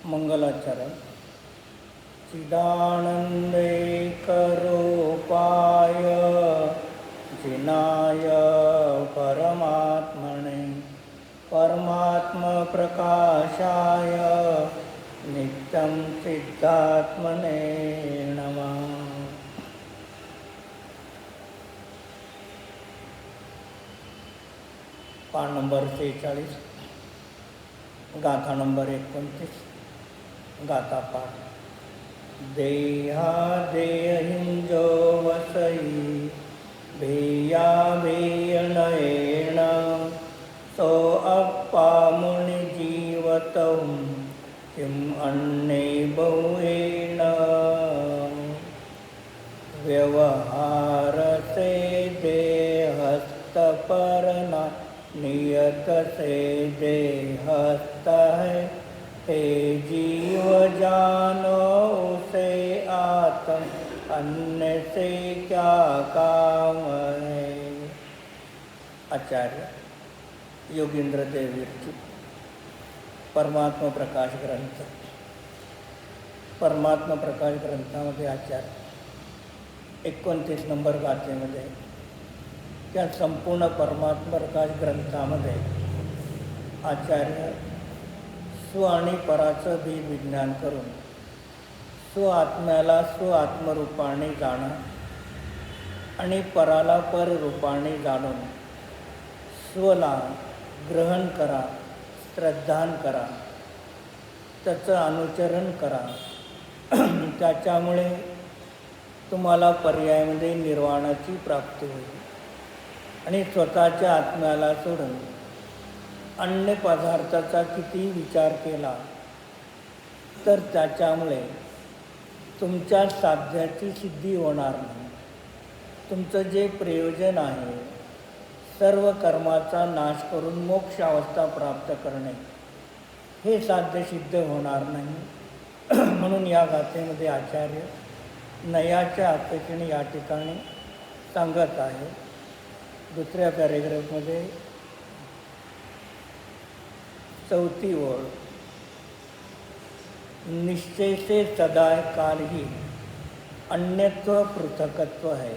मंगलाचरण. चिदानन्दैकरूपाय जिनाय परमात्मने परमात्मप्रकाशाय नित्यं सिद्धात्मने नमः. पान नंबर 46, गाथा नंबर 29. गाथा पाठ. देहा देहिंजो वसई भेया भेयणयेण सो अप्पा मुनि जीवतौ किम अन्ने बहुएण व्यवहार से देहस्तपरना नियत से देहस्त है हे जीव जानो उसे आत्म अन्य से क्या काम है. आचार्य योगींद्र देवविरची परमात्मा प्रकाश ग्रंथ. परमात्मा प्रकाश ग्रंथामध्ये आचार्य 29 नंबर गाथेमध्ये त्या संपूर्ण परमात्मा प्रकाश ग्रंथामध्ये आचार्य स्व आणि पराचं भेद विज्ञान करून स्व आत्म्याला स्व आत्मरूपाने जाणा आणि पराला पररूपाने जाणून स्वला ग्रहण करा, श्रद्धान करा, त्याचं अनुचरण करा. त्याच्यामुळे तुम्हाला पर्यायामध्ये निर्वाणाची प्राप्ती होईल. आणि स्वतःच्या आत्म्याला सोडून अन्य पदार्थाचा किती विचार केला तर त्याच्यामुळे तुमच्या साध्याची सिद्धी होणार नाही. तुमचं जे प्रयोजन आहे सर्व कर्माचा नाश करून मोक्ष अवस्था प्राप्त करणे हे साध्य सिद्ध होणार नाही. म्हणून या गाथेमध्ये आचार्य नयाच्या अपेक्षेने या ठिकाणी सांगत आहे. दुसऱ्या पॅरेग्राफमध्ये 4थी ओळ. निश्चय से सदा काल ही अन्यत्व पृथकत्व आहे.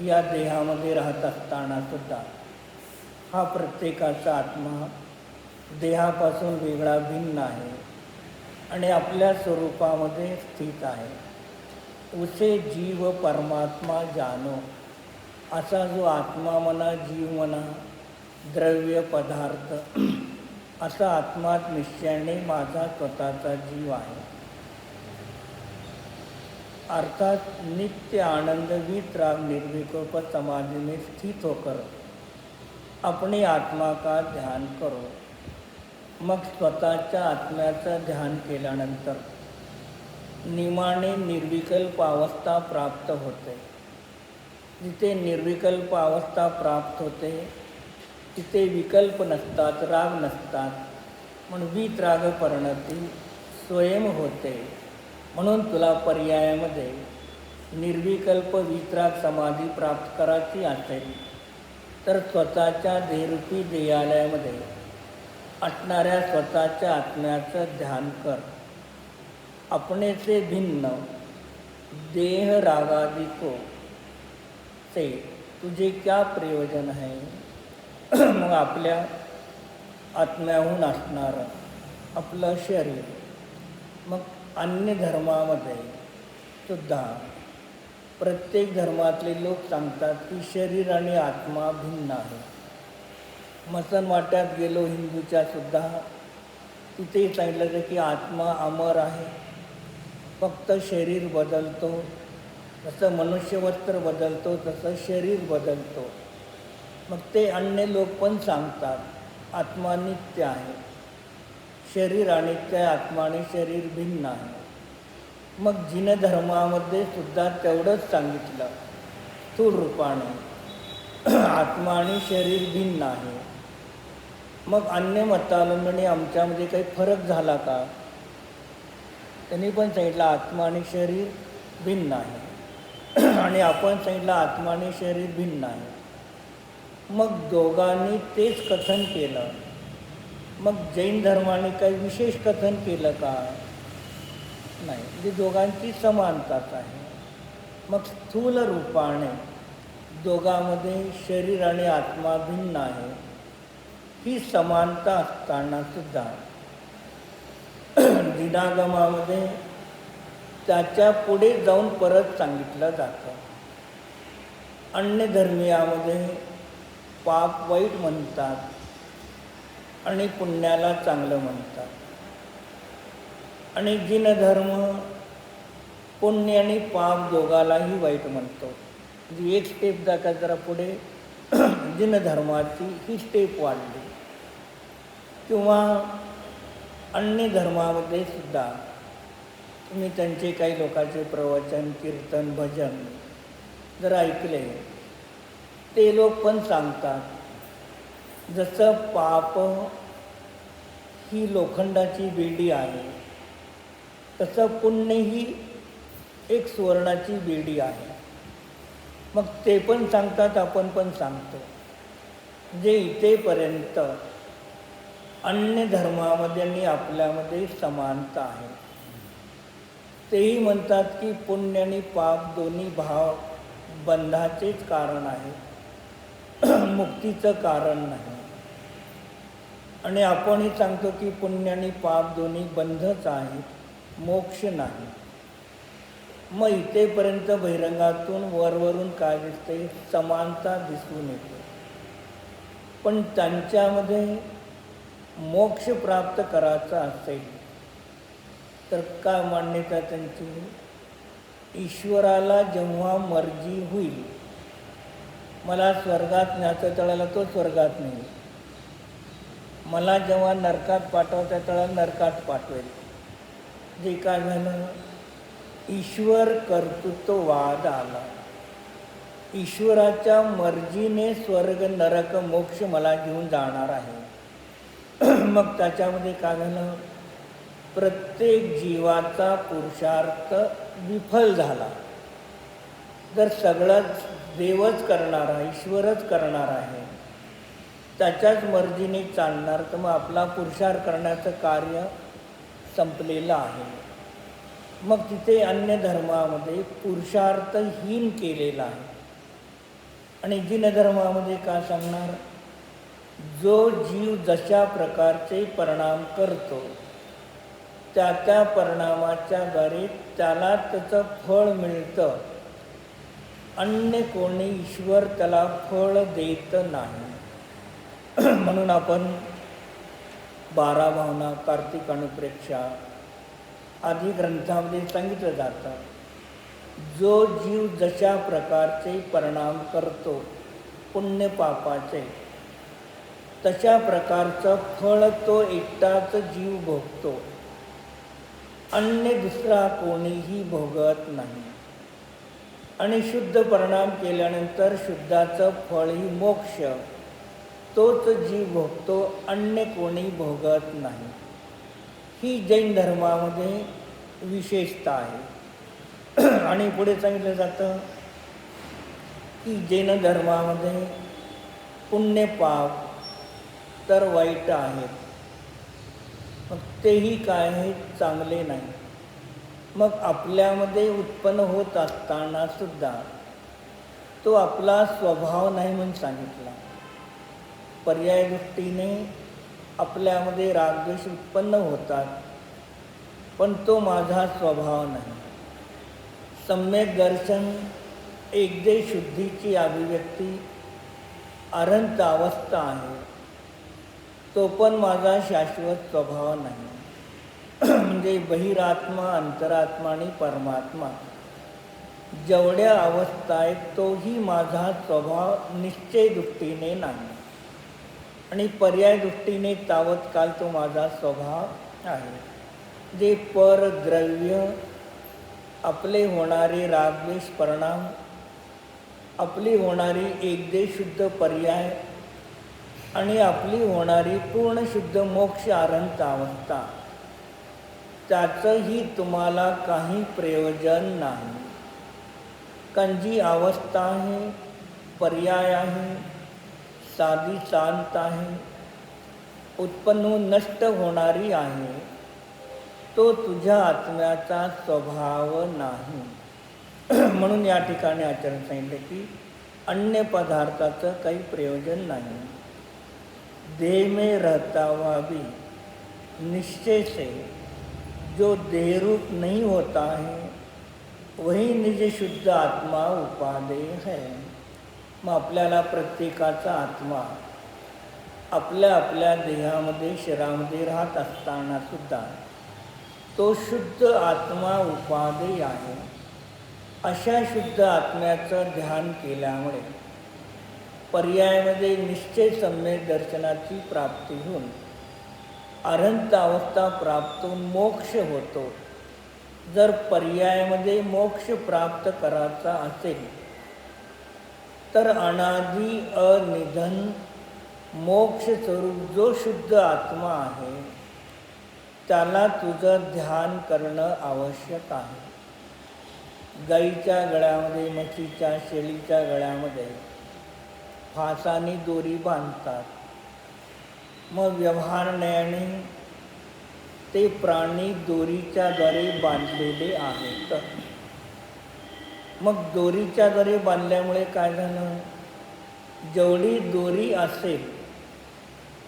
या देहामध्ये राहत असताना सुद्धा हा प्रत्येकाचा आत्मा देहापासून वेगळा भिन्न आहे आणि आपल्या स्वरूपामध्ये स्थित आहे. उसे जीव परमात्मा जानो. असा जो आत्मा म्हणा, जीव म्हणा, द्रव्य पदार्थ असा आत्मात निश्चयाने माझा स्वतःचा जीव आहे. अर्थात नित्य आनंद वितराग निर्विकल्प समाधि में स्थित होकर अपने आत्मा का ध्यान करो. मग स्वतःच्या आत्म्याचं ध्यान केल्यानंतर नियमाने निर्विकल्प अवस्था प्राप्त होते. जिथे निर्विकल्प अवस्था प्राप्त होते तिथे विकल्प नसतात, राग नसतात. म्हणून वितराग परिणती स्वयं होते. म्हणून तुला पर्यायामध्ये निर्विकल्प वितराग समाधी प्राप्त करायची असेल तर स्वतःच्या देहरूपी देहालयामध्ये असणाऱ्या स्वतःच्या आत्म्याचं ध्यान कर. अपने से भिन्न देह रागादि को से तुझे क्या प्रयोजन है. मग आपल्या आत्म्याहून असणारं आपलं शरीर. मग अन्य धर्मामध्ये सुद्धा प्रत्येक धर्मातले लोक सांगतात की शरीर आणि आत्मा भिन्न आहे. मसनवाट्यात गेलो हिंदूच्या सुद्धा तिथेही सांगितलं जातं की आत्मा अमर आहे, फक्त शरीर बदलतो. जसं मनुष्यवस्त्र बदलतो तसं शरीर बदलतो. मग ते अन्य लोक पण सांगतात आत्मा नित्य आहे, शरीर अनित्य आहे, आत्मा आणि शरीर भिन्न आहे. मग जिन धर्मामध्ये सुद्धा तेवढंच सांगितलं स्थूल रूपाने आत्मा आणि शरीर भिन्न आहे. मग अन्य मतावलंबीने आमच्यामध्ये काही फरक झाला का. त्यांनी पण सांगितलं आत्मा आणि शरीर भिन्न आहे आणि आपण सांगितलं आत्मा आणि शरीर भिन्न आहे. मग दोघांनी तेच कथन केलं. मग जैन धर्माने काही विशेष कथन केलं का. नाही, म्हणजे दोघांची समानताच आहे. मग स्थूल रूपाने दोघांमध्ये शरीर आणि आत्मा भिन्न आहे, ही समानता असताना सुद्धा दिनागमामध्ये त्याच्या पुढे जाऊन परत सांगितलं जातं. अन्य धर्मीयामध्ये पाप वाईट म्हणतात आणि पुण्याला चांगलं म्हणतात, आणि जिनधर्म पुण्य आणि पाप दोघालाही वाईट म्हणतो. म्हणजे एक स्टेप जाता जरा पुढे जिनधर्माची ही स्टेप वाढली. किंवा अन्य धर्मामध्ये सुद्धा तुम्ही त्यांचे काही लोकांचे प्रवचन, कीर्तन, भजन जर ऐकले, ते लोक पण सांगतात, जसं पाप ही लोखंडाची बेडी आहे, तसं पुण्य ही एक सुवर्णाची बेडी आहे. मग ते पण सांगतात, आपण पण सांगतो. जे इथेपर्यंत अन्य धर्मामध्ये आणि आपल्यामध्ये समानता आहे. तेही म्हणतात की पुण्य आणि पाप दोन्ही भाव बंधाचेच कारण आहे, मुक्तीचं कारण नाही. आणि आपणही सांगतो की पुण्य आणि पाप दोन्ही बंधच आहेत, मोक्ष नाही. मग इथेपर्यंत बहिरंगातून वरवरून काय दिसते, समानता दिसून येते. पण त्यांच्यामध्ये मोक्ष प्राप्त करायचा असेल तर काय मान्यता त्यांची, ईश्वराला जेव्हा मर्जी होईल, मला स्वर्गात न्यायचं तळाला तो स्वर्गात नेईल, मला जेव्हा नरकात पाठवायचं तळाला नरकात पाठवेल. जे काय झालं, ईश्वर कर्तृत्ववाद आला. ईश्वराच्या मर्जीने स्वर्ग नरक मोक्ष मला घेऊन जाणार आहे. मग त्याच्यामध्ये काय झालं, प्रत्येक जीवाचा पुरुषार्थ विफल झाला. जर सगळंच देवच करणार आहे, ईश्वरच करणार आहे, त्याच्याच मर्जीने चालणार, तर मग आपला पुरुषार्थ करण्याचं कार्य संपलेलं आहे. मग तिथे अन्य धर्मामध्ये पुरुषार्थहीन केलेला आहे. आणि जिन धर्मामध्ये काय सांगणार, जो जीव जशा प्रकारचे परिणाम करतो त्या त्या परिणामाच्याद्वारे त्याला त्याचं फळ मिळतं, अन्य कोणी ईश्वर त्याला फळ देत नाही. म्हणून आपण 12 भावना, कार्तिक अनुप्रेक्षा आदी ग्रंथामध्ये सांगितलं जातं, जो जीव जशा प्रकारचे परिणाम करतो पुण्य पापाचे, तशा प्रकारचं फळ तो एकटाच जीव भोगतो, अन्य दुसरा कोणीही भोगत नाही. आणि शुद्ध परिणाम केल्यानंतर शुद्धाचं फळही मोक्ष तोच जीव भोगतो, अन्य कोणी भोगत नाही. ही जैन धर्मामध्ये विशेषता आहे. आणि पुढे सांगितलं जातं की जैन धर्मामध्ये पुण्य पाप तर वाईट आहेत, मग तेही काय आहे, चांगले नाही. मग आपल्यामध्ये उत्पन्न होत असताना सुद्धा तो आपला स्वभाव नाही म्हणून सांगितला. पर्याय दृष्टीने आपल्यामध्ये रागद्वेष उत्पन्न होतात, पण तो माझा स्वभाव नाही. सम्यक दर्शन एकदे शुद्धीची अभिव्यक्ती अनंत अवस्था आहे, तो पण माझा शाश्वत स्वभाव नाही. म्हणजे बहिरात्मा, अंतरात्मा आणि परमात्मा जेवढ्या अवस्था आहेत, तोही माझा स्वभाव निश्चय दृष्टीने नाही. आणि पर्याय दृष्टीने तावत काल तो माझा स्वभाव आहे. जे परद्रव्य, आपले होणारे रागद्वेष परिणाम, आपली होणारी एकदे शुद्ध पर्याय आणि आपली होणारी पूर्ण शुद्ध मोक्ष अनंत अवस्था, त्याचंही तुम्हाला काही प्रयोजन नाही. कारण जी अवस्था आहे, पर्याय आहे, साधी शांत आहे, उत्पन्न होऊन नष्ट होणारी आहे, तो तुझ्या आत्म्याचा स्वभाव नाही. म्हणून या ठिकाणी आचार्य सांगितले की अन्य पदार्थाचं काही प्रयोजन नहीं। देह में रहता हुआ भी निश्चय से जो देह रूप नहीं होता है वही निज शुद्ध आत्मा उपादेय है। मग आपल्याला प्रत्येकाचा आत्मा आपल्या आपल्या देहामध्ये शरीरामध्ये राहत असताना सुद्धा तो शुद्ध आत्मा उपादेय आहे। अशा शुद्ध आत्म्याचं ध्यान केल्यामुळे पर्यायामध्ये निश्चय सम्यक दर्शनाची प्राप्ती होऊन अरहंत अवस्था प्राप्त होऊन मोक्ष होतो। जर पर्यायामध्ये मोक्ष प्राप्त करायचा असेल तर अनादि अनिधन मोक्ष स्वरूप जो शुद्ध आत्मा आहे त्याला तुझं ध्यान करणं आवश्यक आहे। गाईच्या गळ्यामध्ये म्हशीच्या शेळीच्या गळ्यामध्ये फासानी दोरी बांधतात। मग व्यवहाराने ते प्राणी दोरीच्या द्वारे बांधलेले आहेत। मग दोरीच्या द्वारे बांधल्यामुळे काय झालं, जेवढी दोरी असेल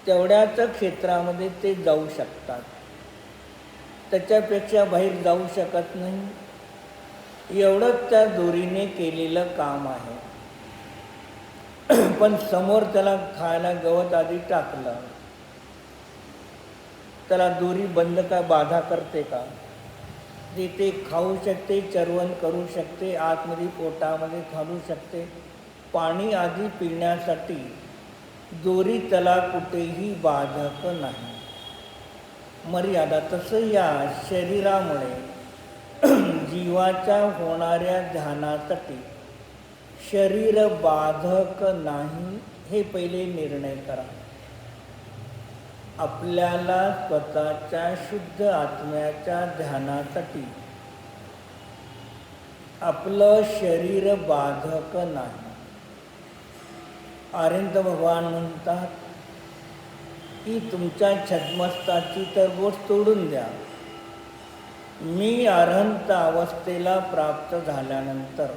तेवढ्याच क्षेत्रामध्ये ते जाऊ शकतात, त्याच्यापेक्षा बाहेर जाऊ शकत नाही। एवढंच त्या दोरीने केलेलं काम आहे। पण समोर त्याला खायला गवत आधी टाकलं, त्याला दोरी बंद का बाधा करते का? ते खाऊ शकते, चरवण करू शकते, आतमध्ये पोटामध्ये घालू शकते। पाणी आधी पिण्यासाठी दोरी त्याला कुठेही बाधक नाही। मर्यादा तसं या शरीरामुळे जीवाच्या होणाऱ्या ध्यानासाठी शरीर बाधक नाही हे पहिले निर्णय करा। आपल्याला स्वतःच्या शुद्ध आत्म्याच्या ध्यानासाठी आपलं शरीर बाधक नाही। अरविंद भगवान म्हणतात की तुमच्या छद्मस्ताची तर गोष्ट सोडून द्या, मी अरहंत अवस्थेला प्राप्त झाल्यानंतर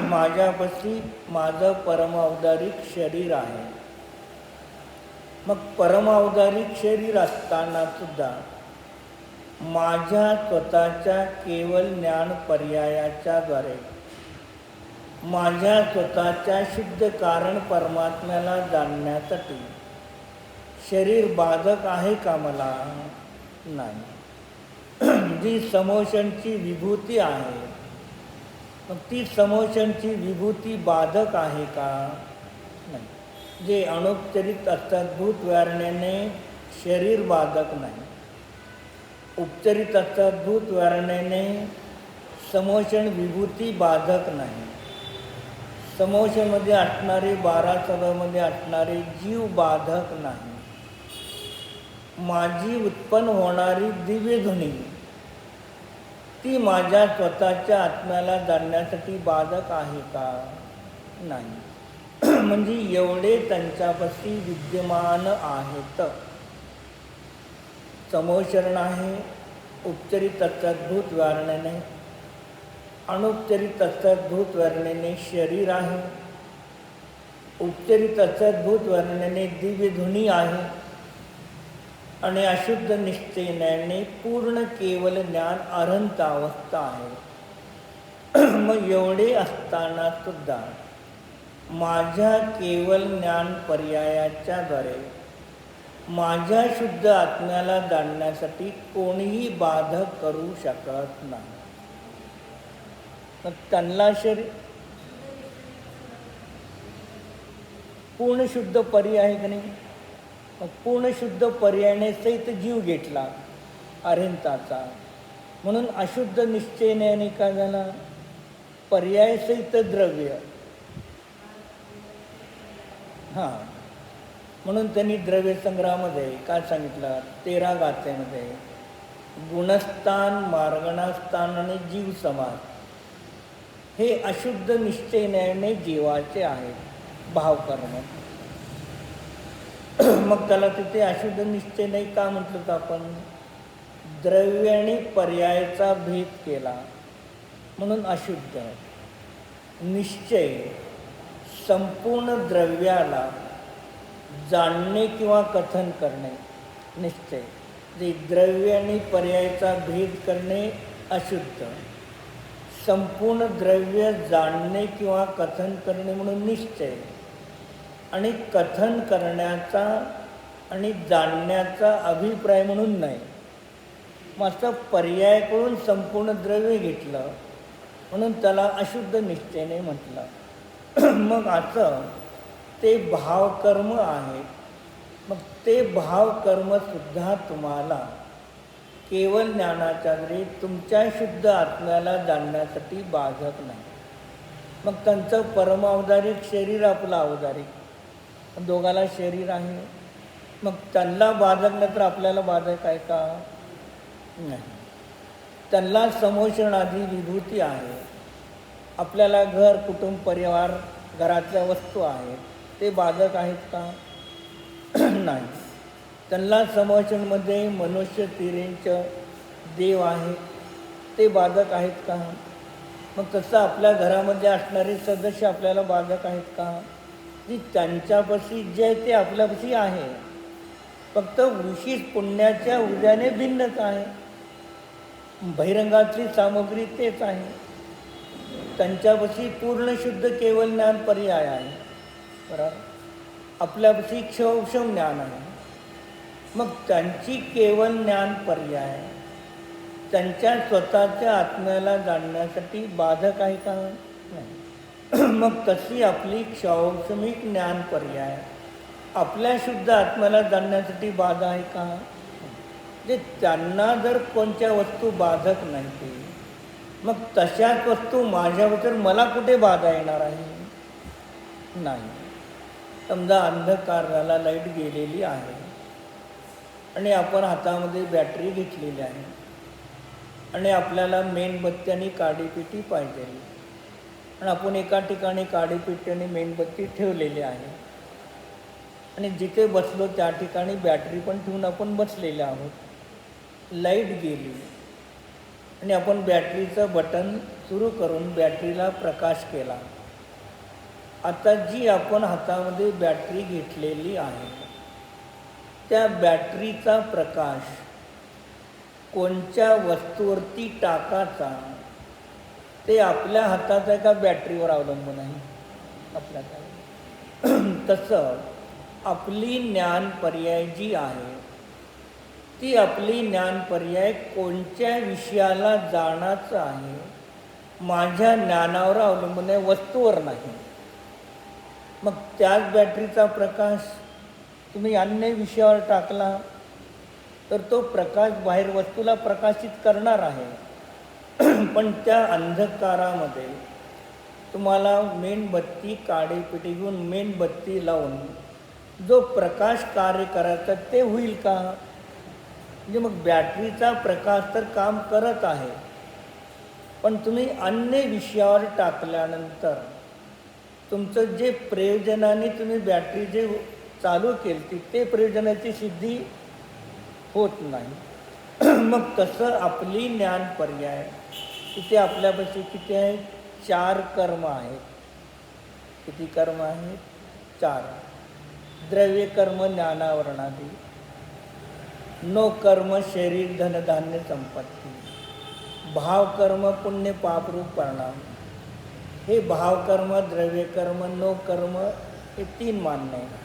माझ्यापाशी माझं परमावतारिक शरीर आहे। मग परमावतारिक शरीर असताना सुद्धा माझ्या स्वतःच्या केवळ ज्ञान पर्यायाच्या द्वारे माझ्या स्वतःच्या शुद्ध कारण परमात्म्याला जाणण्यासाठी शरीर बाधक आहे का मला? नाही। जी समोशनची विभूती आहे मग ती समोशनची विभूती बाधक आहे का? नाही। जे अनौपचारिक अर्थाद्भूत वारणेने शरीर बाधक नाही, उपचारित अर्थाद्भूत वारणेने समोशन विभूती बाधक नाही। समोशनमध्ये असणारे 12 सभामध्ये असणारे जीव बाधक नाही। माझी उत्पन्न होणारी दिव्य ध्वनी ती माझ्या स्वतःच्या आत्म्याला जाणण्यासाठी बाधक आहे का? नाही। म्हणजे एवढे त्यांच्यापाशी विद्यमान आहेत। समोशरण आहे, उपचारित अर्थाद्भूत वारणेने, अनौपचारिक अर्थाद्भूत वर्णनेने शरीर आहे, उपचारित अर्थाद्भूत वर्णनेने दिव्य ध्वनी आहे आणि अशुद्ध निश्चयाने पूर्ण केवल ज्ञान अरहंत अवस्था आहे। मग एवढे असताना सुद्धा माझ्या केवल ज्ञान पर्यायाच्या द्वारे माझ्या शुद्ध आत्म्याला जाणण्यासाठी कोणीही बाधक करू शकत नाही। मग त्यांना शरीर पूर्ण शुद्ध पर्याय आहे का नाही? मग पूर्ण शुद्ध पर्यायाने सहित जीव घेतला अरहंताचा, म्हणून अशुद्ध निश्चयाने काय झाला, पर्याय सहित द्रव्य। हां, म्हणून त्यांनी द्रव्य संग्रहामध्ये काय सांगितलं, 13 गाथेमध्ये गुणस्थान, मार्गणास्थान आणि जीव समास हे अशुद्ध निश्चयाने जीवाचे आहेत भावकर्म। मग त्याला तिथे अशुद्ध निश्चय नाही का म्हटलं तर आपण द्रव्य आणि पर्यायाचा भेद केला म्हणून अशुद्ध. निश्चय संपूर्ण द्रव्याला जाणणे किंवा कथन करणे. निश्चय जे द्रव्य आणि पर्यायाचा भेद करणे अशुद्ध. संपूर्ण द्रव्य जाणणे किंवा कथन करणे म्हणून निश्चय. आणि कथन करण्याचा आणि जाणण्याचा अभिप्राय म्हणून नाही. मग असं पर्यायाकडून संपूर्ण द्रव्य घेतलं म्हणून त्याला अशुद्ध निश्चयने म्हटलं. मग असं ते भावकर्म आहे. मग ते भावकर्मसुद्धा तुम्हाला केवळ ज्ञानाच्या जरी तुमच्या शुद्ध आत्म्याला जाणण्यासाठी बाधक नाही. मग त्यांचं परमावधारिक शरीर आपलं अवधारिक दोघाला शरीर आहे. मग त्यांना बाधक नाही तर आपल्याला बाधक आहे का? नाही. त्यांना समोषणाधी विभूती आहे. आपल्याला घर कुटुंब परिवार घरातल्या वस्तू आहेत ते बाधक आहेत का? नाही. त्यांना समोषणमध्ये मनुष्य तिरेंच देव आहेत ते बाधक आहेत का? मग तसं आपल्या घरामध्ये असणारे सदस्य आपल्याला बाधक आहेत का? की त्यांच्यापाशी जे आहे ते आपल्यापाशी आहे. फक्त विशेष पुण्याच्या उद्याने भिन्नच आहे. बहिरंगातली सामग्री तेच आहे. त्यांच्यापाशी पूर्ण शुद्ध केवळ ज्ञान पर्याय आहे. बरोबर. आपल्यापाशी क्षौक्षम ज्ञान आहे. मग त्यांची केवळ ज्ञान पर्याय त्यांच्या स्वतःच्या आत्म्याला जाणण्यासाठी बाधक आहे का? नाही. मग तशी आपली क्षौक्षमिक ज्ञान पर्याय आपल्या शुद्ध आत्म्याला जाणण्यासाठी बाधा आहे का? जे त्यांना जर कोणत्या वस्तू बाधक नाही ते मग तशाच वस्तू माझ्याबद्दल मला कुठे बाधा येणार आहे? नाही. समजा अंधकार झाला, लाईट गेलेली आहे आणि आपण हातामध्ये बॅटरी घेतलेली आहे आणि आपल्याला मेणबत्ती आणि काडीपेटी पाहिजे आणि आपण एका ठिकाणी काडीपेटी आणि मेणबत्ती ठेवलेली आहे आणि जिथे बसलो त्या ठिकाणी बॅटरी पण ठेवून आपण बसलेले आहोत. लाईट गेली आणि आपण बॅटरीचं बटन सुरू करून बॅटरीला प्रकाश केला. आता जी आपण हातामध्ये बॅटरी घेतलेली आहे त्या बॅटरीचा प्रकाश कोणत्या वस्तूवरती टाकायचा ते आपल्या हातात आहे का बॅटरीवर अवलंबून आहे? आपल्याकडे. तसं आपली ज्ञान पर्याय जी आहे ती आपली ज्ञान पर्याय कोणत्या विषयाला जाणाचं आहे माझ्या ज्ञानावर अवलंबून आहे, वस्तूवर नाही. मग त्याच बॅटरीचा प्रकाश तुम्ही अन्य विषयावर टाकला तर तो प्रकाश बाहेर वस्तूला प्रकाशित करणार आहे. पण त्या अंधकारामध्ये तुम्हाला मेणबत्ती काडीपेटी घेऊन मेणबत्ती लावून जो प्रकाश कार्य करायचा ते होईल का? म्हणजे मग बॅटरीचा प्रकाश तर काम करत आहे पण तुम्ही अन्य विषयावर टाकल्यानंतर तुमचं जे प्रयोजनाने तुम्ही बॅटरी जे चालू केली ते प्रयोजनाची सिद्धी होत नाही. मग तसं आपली ज्ञान पर्याय तिथे आपल्यापाशी किती आहे? 4 कर्म आहेत. किती कर्म आहेत? 4. द्रव्य कर्म ज्ञानावरणादी, नो कर्म शरीर धनधान्य संपत्ती, भावकर्म पुण्य पापरूप परिणाम. हे भावकर्म द्रव्यकर्म नो कर्म हे 3 मान्य आहे.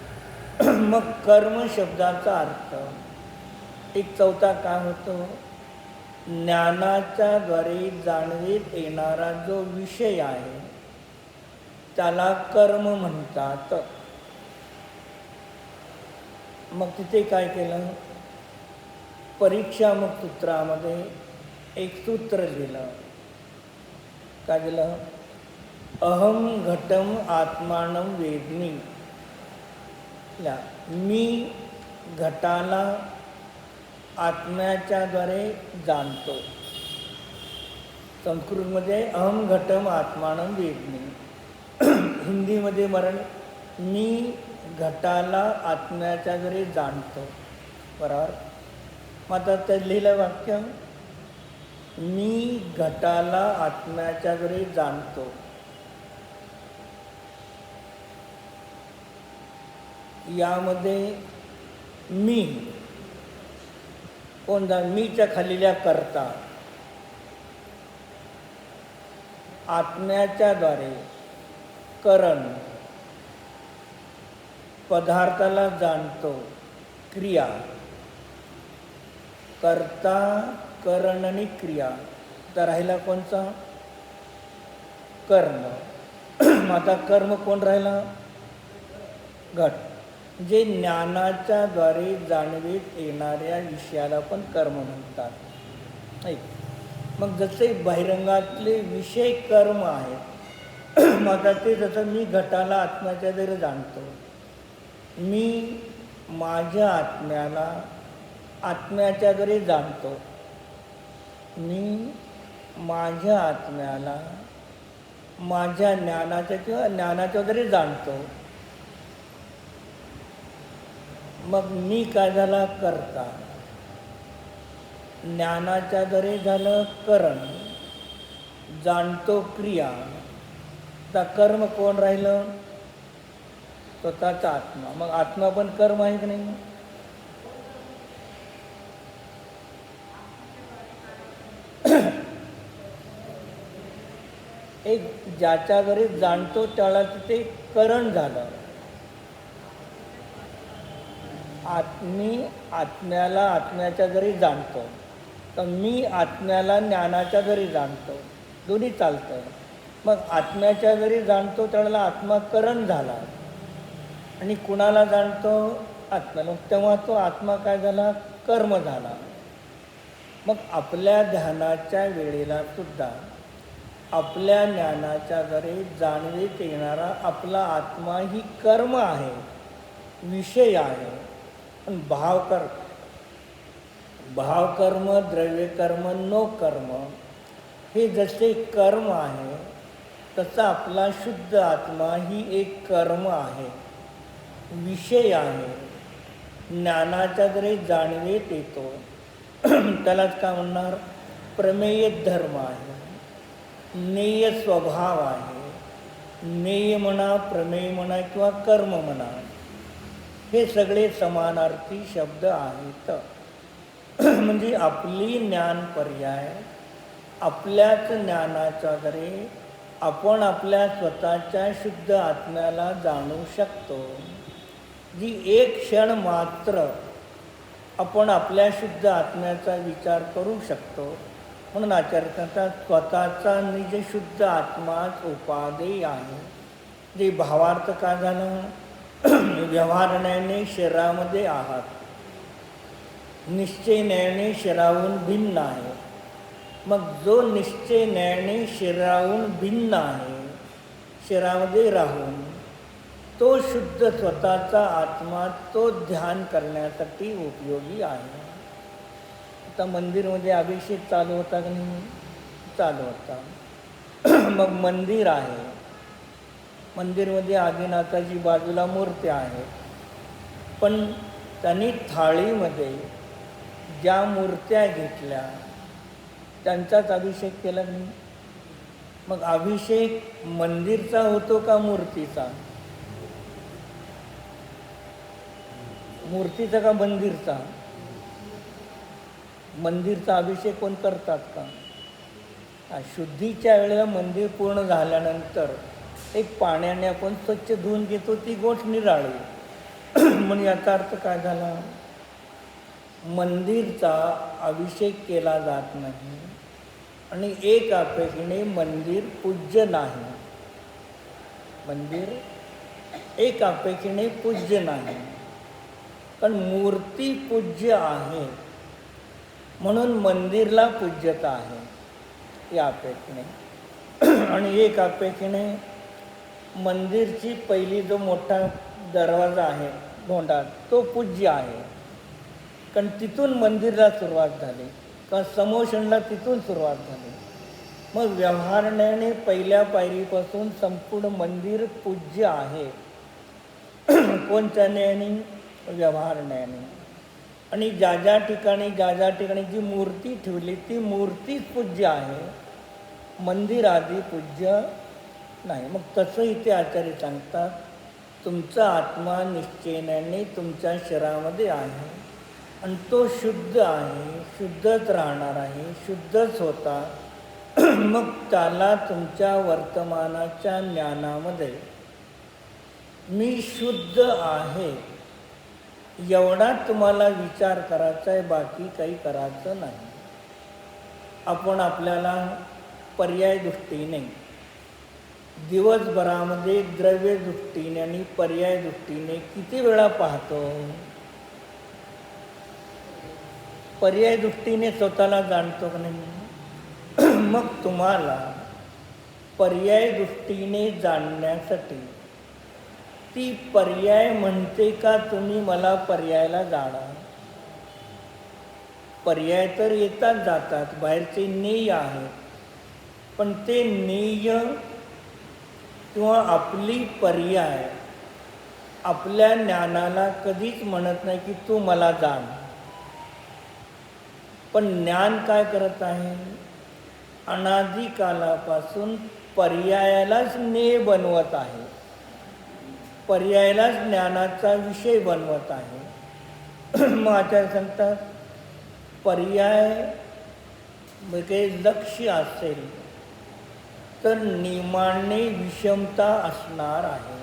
मग कर्म शब्दाचा अर्थ एक चौथा काय होतो? ज्ञानाच्या द्वारे जाणवीत येणारा जो विषय आहे त्याला कर्म म्हणतात. मग तिथे काय केलं? परीक्षामुख सूत्रामध्ये एक सूत्र दिलं. काय दिलं? अहम घटम आत्मानं वेदनी. मी घटाला आत्म्याच्याद्वारे जाणतो. संस्कृतमध्ये अहम घटम आत्मानं वेदनी. हिंदीमध्ये मी घटाला आत्म्याच्याद्वारे जाणतो. बरोबर. मग आता ते लिहिलं वाक्य, मी घटाला आत्म्याच्या घरी जाणतो. यामध्ये मी कोण मीच्या खालील्या करता, आत्म्याच्या द्वारे करण, पदार्थाला जाणतो क्रिया, कर्ता करण आणि क्रिया. तर राहिला कोणचा? कर्म. आता कर्म कोण राहिला? घट. जे ज्ञानाच्या द्वारे जाणवीत येणाऱ्या विषयाला पण कर्म म्हणतात. मग जसे बहिरंगातले विषय कर्म आहेत, मग आता ते जसं मी घटाला आत्म्याच्या द्वारे जाणतो, मी माझ्या आत्म्याला आत्म्याच्या द्वारे जाणतो, मी माझ्या आत्म्याला माझ्या ज्ञानाच्या किंवा ज्ञानाच्या द्वारे जाणतो. मग मी काय झाला? करता. ज्ञानाच्या द्वारे झालं करण, जाणतो क्रिया. तर कर्म कोण राहिलं? स्वतःचा आत्मा. मग आत्मा पण कर्म आहे की नाही? एक ज्याच्या घरी जाणतो त्याला तिथे करण झालं. मी आत्म्याला आत्म्याच्या घरी जाणतो, तर मी आत्म्याला ज्ञानाच्या घरी जाणतो, दोन्ही चालतं. मग आत्म्याच्या घरी जाणतो त्याला आत्माकरण झाला आणि कुणाला जाणतो? आत्म्याला. तेव्हा तो आत्मा काय झाला? कर्म झाला. मग आपल्या ध्यानाच्या वेळेला सुद्धा आपल्या ज्ञानाच्या घरी जाणवीत येणारा आपला आत्मा ही कर्म आहे, विषय आहे. पण भावकर्म, द्रव्यकर्म, नो कर्म हे जसे कर्म आहे, तसा आपला शुद्ध आत्मा ही एक कर्म आहे, विषय आहे, ज्ञानाच्या द्वारे जाणवेत येतो. त्यालाच काय म्हणणार? प्रमेय धर्म आहे, ज्ञेय स्वभाव आहे. ज्ञेय म्हणा, प्रमेय म्हणा किंवा कर्म म्हणा, हे सगळे समानार्थी शब्द आहेत. म्हणजे आपली ज्ञान पर्याय आपल्याच ज्ञानाच्या द्वारे आपण आपल्या स्वतःच्या शुद्ध आत्म्याला जाणू शकतो. जी एक क्षण मात्र आपण आपल्या शुद्ध आत्म्याचा विचार करू शकतो. म्हणून आचार्य सांगतात, स्वतःचा निज शुद्ध आत्माच उपादेय आहे. जे भावार्थ काय झालं? व्यवहारण्याने शरीरामध्ये आहात, निश्चय न्यायाने शरीराहून भिन्न आहे. मग जो निश्चय न्यायाने शरीराहून भिन्न आहे, शरीरामध्ये राहून तो शुद्ध स्वतःचा आत्मा तो ध्यान करण्यासाठी उपयोगी आहे. आता मंदिरमध्ये अभिषेक चालू होता की नाही? चालू होता. मग मंदिर आहे, मंदिरमध्ये आदिनाथाची बाजूला मूर्त्या आहेत, पण त्यांनी थाळीमध्ये ज्या मूर्त्या घेतल्या त्यांचाच अभिषेक केला नाही. मग अभिषेक मंदिरचा होतो का मूर्तीचा? मूर्तीचा का मंदिरचा? मंदिरचा अभिषेक कोण करतात का? शुद्धीच्या वेळेला मंदिर पूर्ण झाल्यानंतर एक पाण्याने आपण स्वच्छ धुवून घेतो, ती गोष्ट निराळी. म्हणून याचा अर्थ काय झाला? मंदिरचा अभिषेक केला जात नाही आणि एक अपेक्षेने मंदिर पूज्य नाही. मंदिर एक अपेक्षेने पूज्य नाही, पण मूर्ती पूज्य आहे म्हणून मंदिरला पूज्यता आहे या अपेक्षेने. आणि एक अपेक्षेने मंदिरची पहिली जो मोठा दरवाजा आहे धोंडा, तो पूज्य आहे, कारण तिथून मंदिरला सुरुवात झाली, कारण समोषणला तिथून सुरुवात झाली. मग व्यवहारण्याने पहिल्या पायरीपासून संपूर्ण मंदिर पूज्य आहे. कोणत्या न्यायाने? व्यवहारण्याने. आणि ज्या ज्या ठिकाणी जी मूर्ती ठेवली ती मूर्तीच पूज्य आहे, मंदिर आधी पूज्य नाही. मग तसं इथे आचार्य सांगतात, तुमचा आत्मा निश्चयाने तुमच्या शरीरामध्ये आहे आणि तो शुद्ध आहे, शुद्धच राहणार आहे, शुद्धच होता. मग त्याला तुमच्या वर्तमानाच्या ज्ञानामध्ये मी शुद्ध आहे एवढा तुम्हाला विचार करायचा आहे, बाकी काही करायचं नाही. आपण आपल्याला पर्याय दृष्टीने दिवसभरामध्ये द्रव्य दृष्टीने आणि पर्याय दृष्टीने किती वेळा पाहतो? पर्याय दृष्टीने स्वतःला जाणतो का नाही? मग तुम्हाला पर्याय दृष्टीने जाणण्यासाठी ती पर्याय म्हणते का तुम्ही मला पर्यायाला जाणा? पर्याय तर येतात जातात, बाहेरचे नेय आहेत, पण ते नेय किंवा आपली पर्याय आपल्या ज्ञानाला कधीच म्हणत नाही की तू मला जाण. पण ज्ञान काय करत आहे? अनादिकालापासून पर्यायालाच नेय बनवत आहे, पर्यायालाच ज्ञानाचा विषय बनवत आहे. मग आचार्य सांगतात, पर्याय म्हणजे लक्ष्य असेल तर नियमाने विषमता असणार आहे.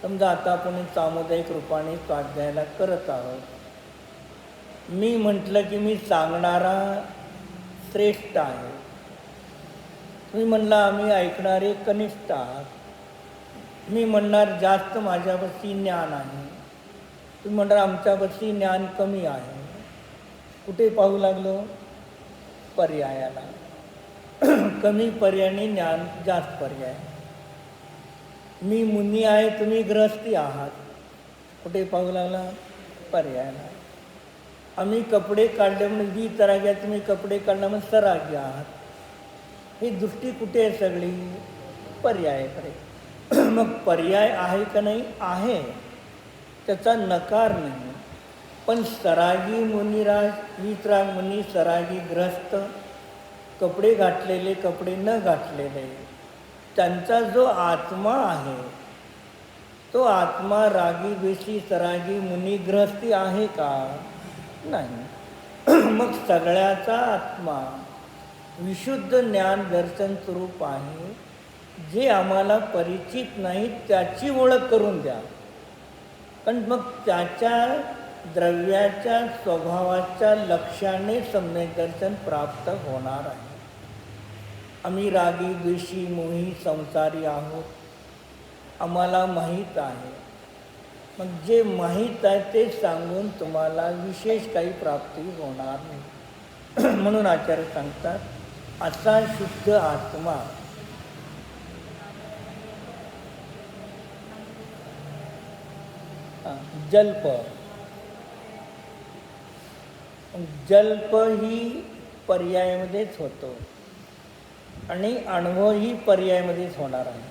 समजा आता आपण सामुदायिक रूपाने स्वाध्यायाला करत आहोत. मी म्हटलं की मी सांगणारा श्रेष्ठ आहे, तुम्ही म्हणला आम्ही ऐकणारे कनिष्ठ आहात. मी म्हणणार जास्त माझ्यापाशी ज्ञान आहे, तुम्ही म्हणणार आमच्यापाशी ज्ञान कमी आहे. कुठे पाहू लागलो? पर्यायाला. कमी पर्यायाने ज्ञान, जास्त पर्याय. मी मुनी आहे, तुम्ही गृहस्थी आहात, कुठे पाहू लागला? पर्यायाला. आम्ही कपडे काढले म्हणून वी तराग्या, तुम्ही कपडे काढला म्हणून सरागी आहात. ही दृष्टी कुठे आहे? सगळी पर्यायाकडे. मग पर्याय आहे का नाही? आहे, त्याचा नकार नाही. पण सरागी मुनिराज, वितराग मुनी, सरागी ग्रस्त, कपडे घातलेले कपडे न घातलेले, त्यांचा जो आत्मा आहे तो आत्मा रागी द्वेषी सरागी मुनी ग्रस्ती आहे का? नाही. मग सगळ्याचा आत्मा विशुद्ध ज्ञान दर्शन स्वरूप आहे, जे आम्हाला परिचित नाही त्याची ओळख करून द्या. कारण मग त्याच्या द्रव्याच्या स्वभावाच्या लक्षाने सम्यक दर्शन प्राप्त होणार आहे. आम्ही रागी द्वेषी मोही संसारी आहोत, आम्हाला माहीत आहे. मग जे माहीत आहे ते सांगून तुम्हाला विशेष काही प्राप्ती होणार नाही. म्हणून आचार्य सांगतात, असा शुद्ध आत्मा जल्प, जल्प ही पर्यायामध्येच होतो आणि अनुभव ही पर्यायामध्येच होणार आहे.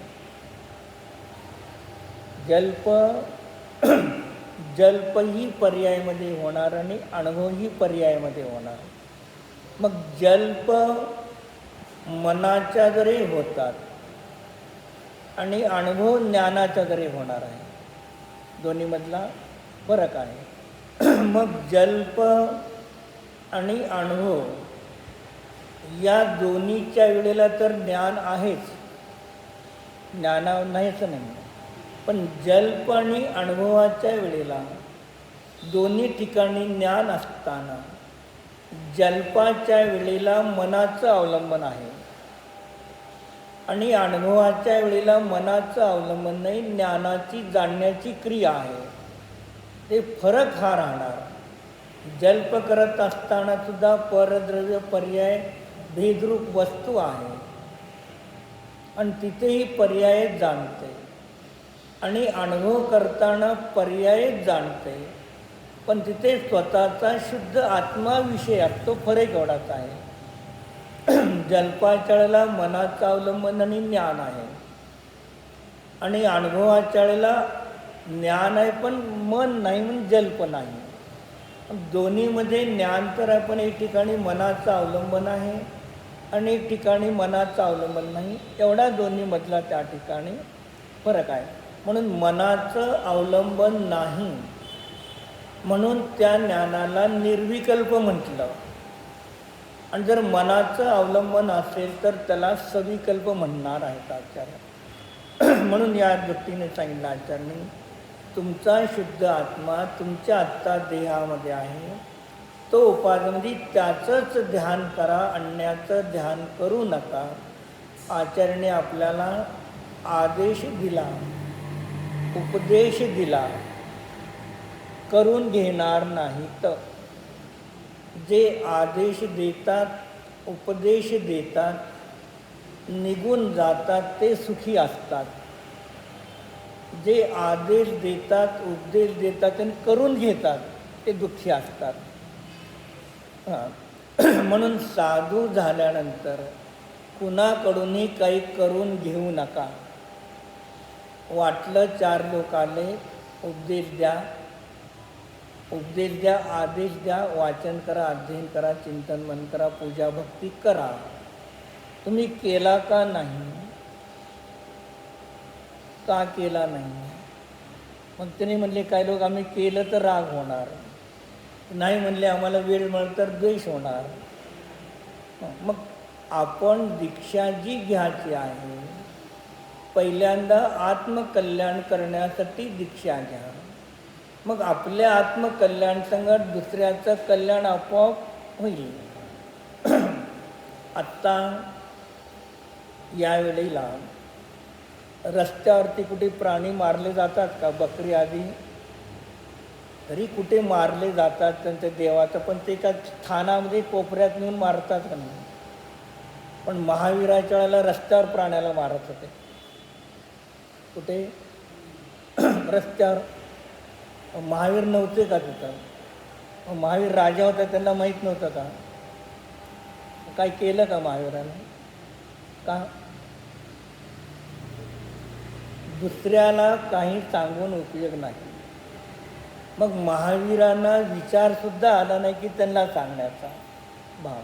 जल्प ही पर्यायामध्ये होणार आणि अनुभव ही पर्यायामध्ये होणार. मग जल्प मनाच्या जरी होतात आणि अनुभव ज्ञानाच्या जरी होणार आहे, दोन्हीमधला फरक आहे. मग जल्प आणि अनुभव या दोन्हीच्या वेळेला तर ज्ञान आहेच, ज्ञाना नाहीच नाही. पण जल्प आणि अनुभवाच्या वेळेला दोन्ही ठिकाणी ज्ञान असताना जल्पाच्या वेळेला मनाचं अवलंबन आहे आणि अनुभवाच्या वेळेला मनाचं अवलंबन नाही, ज्ञानाची जाणण्याची क्रिया आहे. ते फरक हा राहणार. जल्प करत असताना सुद्धा परद्रव्य पर्याय भेदरूप वस्तू आहे आणि तिथेही पर्याय जाणते आणि अनुभव करताना पर्याय जाणते, पण तिथे स्वतःचा शुद्ध आत्मा विषय असतो. फरक एवढाच आहे. जल्पाच्या वेळेला मनाचं अवलंबन आणि ज्ञान आहे आणि अनुभवाच्या वेळेला ज्ञान आहे पण मन नाही, म्हणून जल्प नाही. दोन्हीमध्ये ज्ञान तर आपण एक ठिकाणी मनाचं अवलंबन आहे आणि एक ठिकाणी मनाचं अवलंबन नाही, एवढा दोन्हीमधला त्या ठिकाणी फरक आहे. म्हणून मनाचं अवलंबन नाही म्हणून त्या ज्ञानाला निर्विकल्प म्हटलं, आणि जर मनाचं अवलंबन असेल तर त्याला सविकल्प म्हणणार आहेत आचार्य. म्हणून या दृष्टीने सांगितलं आचार्यांनी, तुमचा शुद्ध आत्मा तुमच्या आत्ता देहामध्ये आहे, तो उपाधीमध्ये त्याचंच ध्यान करा, अन्याचं ध्यान करू नका. आचार्याने आपल्याला आदेश दिला, उपदेश दिला, करून घेणार नाही. तर जे आदेश देतात, उपदेश देतात, निघून जातात ते सुखी असतात. जे आदेश देतात, उपदेश देतात आणि करून घेतात ते दुःखी असतात. म्हणून साधू झाल्यानंतर कुणाकडूनही काही करून घेऊ नका. वाटलं 4 लोक आले, उपदेश द्या, आदेश द्या, वाचन करा, अध्ययन करा, चिंतन मन करा, पूजा भक्ती करा. तुम्ही केला का नाही? का केला नाही? मग त्याने म्हणले काही लोक, आम्ही केलं तर राग होणार, नाही म्हणले आम्हाला वेळ मिळाला तर द्वेष होणार. मग आपण दीक्षा जी घ्यायची आहे, पहिल्यांदा आत्मकल्याण करण्यासाठी दीक्षा घ्या. मग आपल्या आत्मकल्याण संगत दुसऱ्याचं कल्याण आपोआप होईल. आत्ता यावेळेला रस्त्यावरती कुठे प्राणी मारले जातात का? बकरी आदी तरी कुठे मारले जातात त्यांच्या देवाचं, पण ते का स्थानामध्ये कोपऱ्यात नेऊन मारतात का नाही? पण महावीराच्या वेळेला रस्त्यावर प्राण्याला मारत होते. कुठे? रस्त्यावर. महावीर नव्हते का तिथं? महावीर राजा होता, त्यांना माहीत नव्हतं का? काय केलं का महावीराने? का? दुसऱ्याला काही सांगून उपयोग नाही. मग महावीरांना विचारसुद्धा आला नाही की त्यांना सांगण्याचा भाव.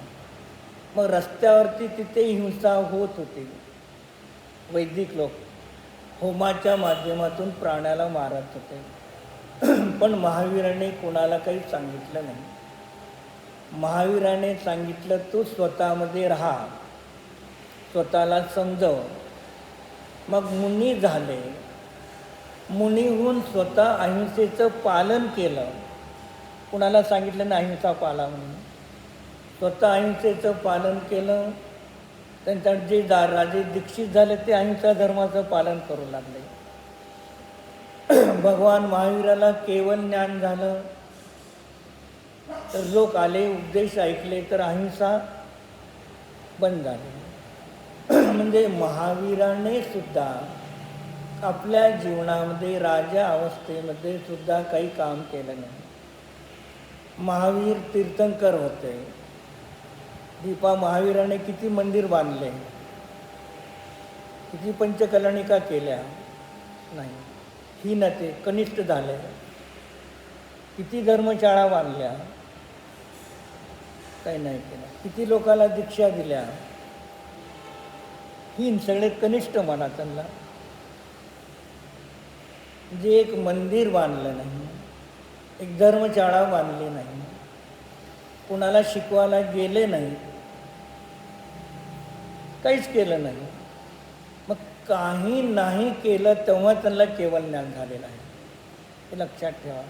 मग रस्त्यावरती तिथे हिंसा होत होती. वैदिक लोक होमाच्या माध्यमातून प्राण्याला मारत होते. पण महावीराने कोणाला काही सांगितलं नाही. महावीराने सांगितलं, तू स्वतःमध्ये राहा, स्वतःला समजव. मग मुनी झाले. मुनीहून स्वतः अहिंसेचं पालन केलं. कुणाला सांगितलं नाही अहिंसा पाला म्हणून. स्वतः अहिंसेचं पालन केलं. त्यांच्या जे राजे दीक्षित झाले ते अहिंसा धर्माचं पालन करू लागले. भगवान महावीराला केवळ ज्ञान झालं, तर लोक आले, उपदेश ऐकले, तर अहिंसा बंद झाली. म्हणजे महावीराने सुद्धा आपल्या जीवनामध्ये राजा अवस्थेमध्ये सुद्धा काही काम केलं नाही. महावीर तीर्थंकर होते. दीपा महावीराने किती मंदिर बांधले, किती पंचकल्याणिका केल्या? नाही. ही नते कनिष्ठ झाले. किती धर्मशाळा बांधल्या? काही नाही केलं. किती लोकांना दीक्षा दिल्या? ही सगळे कनिष्ठ म्हणा त्यांना. जे एक मंदिर बांधलं नाही, एक धर्मशाळा बांधली नाही, कुणाला शिकवायला गेले नाही, काहीच केलं नाही. मग काही नाही केलं तेव्हा त्यांना केवळ ज्ञान झालेलं आहे, हे लक्षात ठेवा.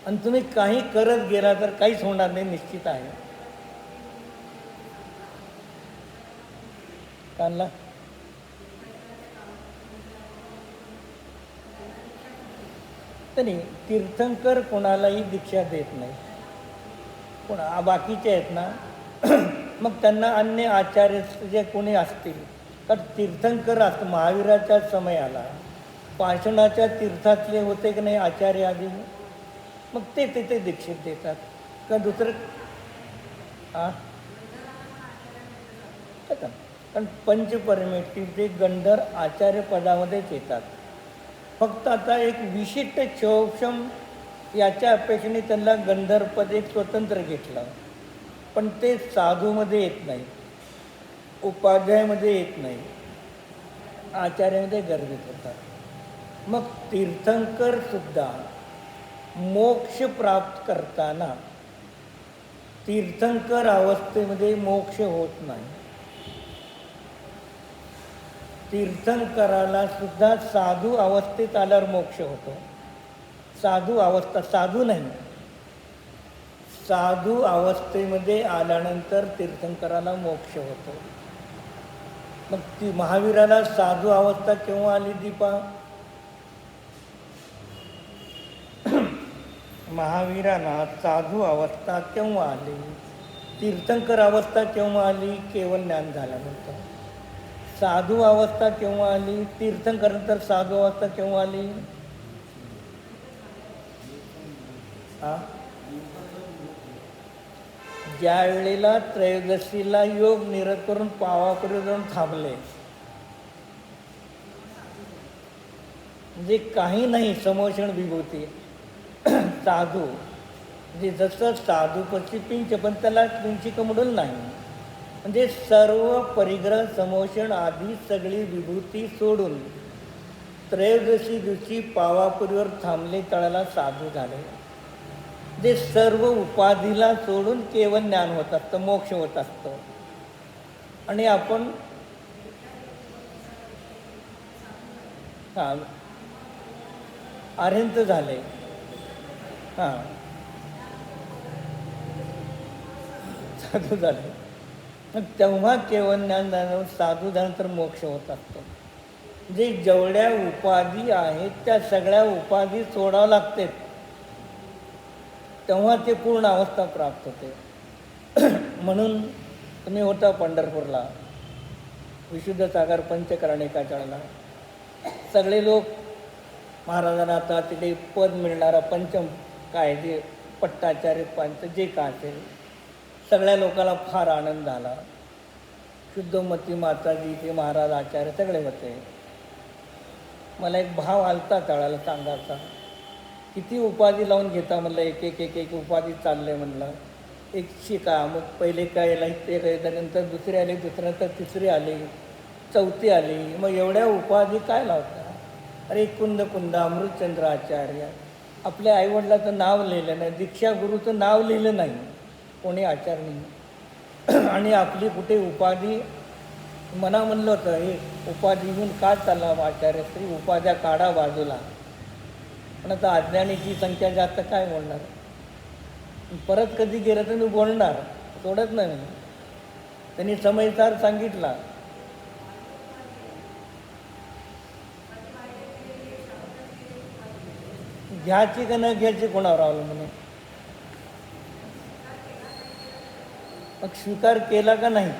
आणि तुम्ही काही करत गेला तर काहीच होणार नाही, निश्चित आहे. कानला तरी तीर्थंकर कोणालाही दीक्षा देत नाही. कोणा बाकीचे आहेत ना मग त्यांना अन्य आचार्य जे कोणी असतील, तर तीर्थंकर असतं. महावीराच्या समयाला पाषाणाच्या तीर्थातले होते की नाही आचार्य आधी, मग ते तिथे दीक्षित देतात का दुसरं? कारण पंचपरमेष्ठीचे गंधर आचार्य पदामध्येच येतात. फक्त आता एक विशिष्ट क्षोभम याच्या अपेक्षेने त्यांना गंधर्वपद एक स्वतंत्र घेतलं, पण ते साधूमध्ये येत नाही, उपाध्यायामध्ये येत नाही, आचार्यामध्ये गर्भित होतात. मग तीर्थंकर सुद्धा मोक्ष प्राप्त करताना तीर्थंकर अवस्थेमध्ये मोक्ष होत नाही. तीर्थंकराला सुद्धा साधू अवस्थेत आल्यावर मोक्ष होतो. साधू अवस्था, साधू नाही, साधू अवस्थेमध्ये आल्यानंतर तीर्थंकराला मोक्ष होतो. मग ती महावीराला साधू अवस्था केव्हा आली दीपा? महावीराला साधू अवस्था केव्हा आली? तीर्थंकर अवस्था केव्हा आली? केवळ ज्ञान झाल्यानंतर. साधू अवस्था केव्हा आली? तीर्थंकर नंतर साधू अवस्था केव्हा आली? ज्या वेळेला त्रयोदशीला योग निरत करून पावापुरी जाऊन थांबले, म्हणजे काही नाही, समोषण विभूती साधू, म्हणजे जसं साधूपची पिंच, पण त्याला पिंची कमडून नाही, म्हणजे सर्व परिग्रह समोषण आधी सगळी विभूती सोडून त्रयोदशी दिवशी पावापुरीवर थांबले, तळाला साधू झाले. जे सर्व उपाधीला सोडून केवळ ज्ञान होत असतं, मोक्ष होत असतं. आणि आपण आर्यंत झाले, साधू झाले, मग तेव्हा केवळ ज्ञान झाल्यावर साधू झाल्यानंतर मोक्ष होत असतो. जे जेवढ्या उपाधी आहेत त्या सगळ्या उपाधी सोडावं लागते, तेव्हा ते पूर्ण अवस्था प्राप्त होते. म्हणून तुम्ही होता पंढरपूरला, विशुद्ध सागर पंचकर्णिकाच्या वेळेला सगळे लोक महाराजांना आता तिथे पद मिळणारा पंचम काय जे पट्टाचार्य पंच जे काय असेल, सगळ्या लोकांना फार आनंद झाला. शुद्धमती माताजी ते महाराज आचार्य सगळे होते. मला एक भाव आलता त्यावेळेला सांगायचा, किती उपाधी लावून घेता म्हणलं, एक एक एक एक उपाधी चालले म्हणलं. एक शिका, मग पहिले काय याला ते काय, नंतर दुसरी आली, दुसऱ्यानंतर तिसरी आली, चौथी आली, मग एवढ्या उपाधी काय लावता? अरे कुंद कुंद अमृतचंद्र आचार्य, आपल्या आईवडिलाचं नाव लिहिलं नाही, दीक्षा गुरुचं नाव लिहिलं नाही कोणी आचार्यांनी, आणि आपली कुठे उपाधी मना म्हणलं होतं, हे उपाधी घेऊन का चालला आचार्य श्री, उपाध्या काढा बाजूला. पण आता अज्ञानीची संख्या जास्त काय बोलणार, परत कधी गेलं तर मी बोलणार, सोडत नाही. त्यांनी समयसार सांगितला, घ्यायची का न घ्यायची कोणावर अवलंबून. मग स्वीकार केला का नाही,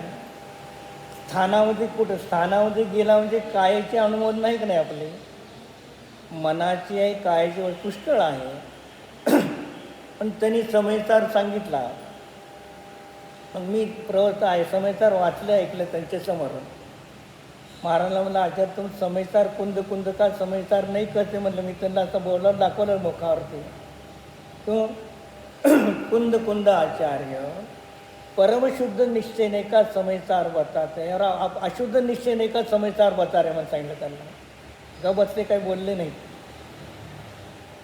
स्थानामध्ये कुठं, स्थानामध्ये गेला म्हणजे कायाचे अनुभव नाही का नाही, आपले मनाची आहे, कायाची पुष्कळ आहे. पण त्यांनी समयसार सांगितला. मग मी प्रवृत्त आहे, समयसार वाचलं, ऐकलं त्यांच्या समोर. महाराजला म्हणलं, आचार्य तुम समयसार कुंद कुंद का समयसार नाही करते म्हणलं. मी त्यांना असं बोललं, दाखवलं मुखावरती. तो कुंद कुंद आचार्य परमशुद्ध निश्चय नाही का समयसार बताते, यार अशुद्ध निश्चय नाही का समयसार बता रे म्हणून सांगितलं त्यांना. ग बसले, काही बोलले नाही.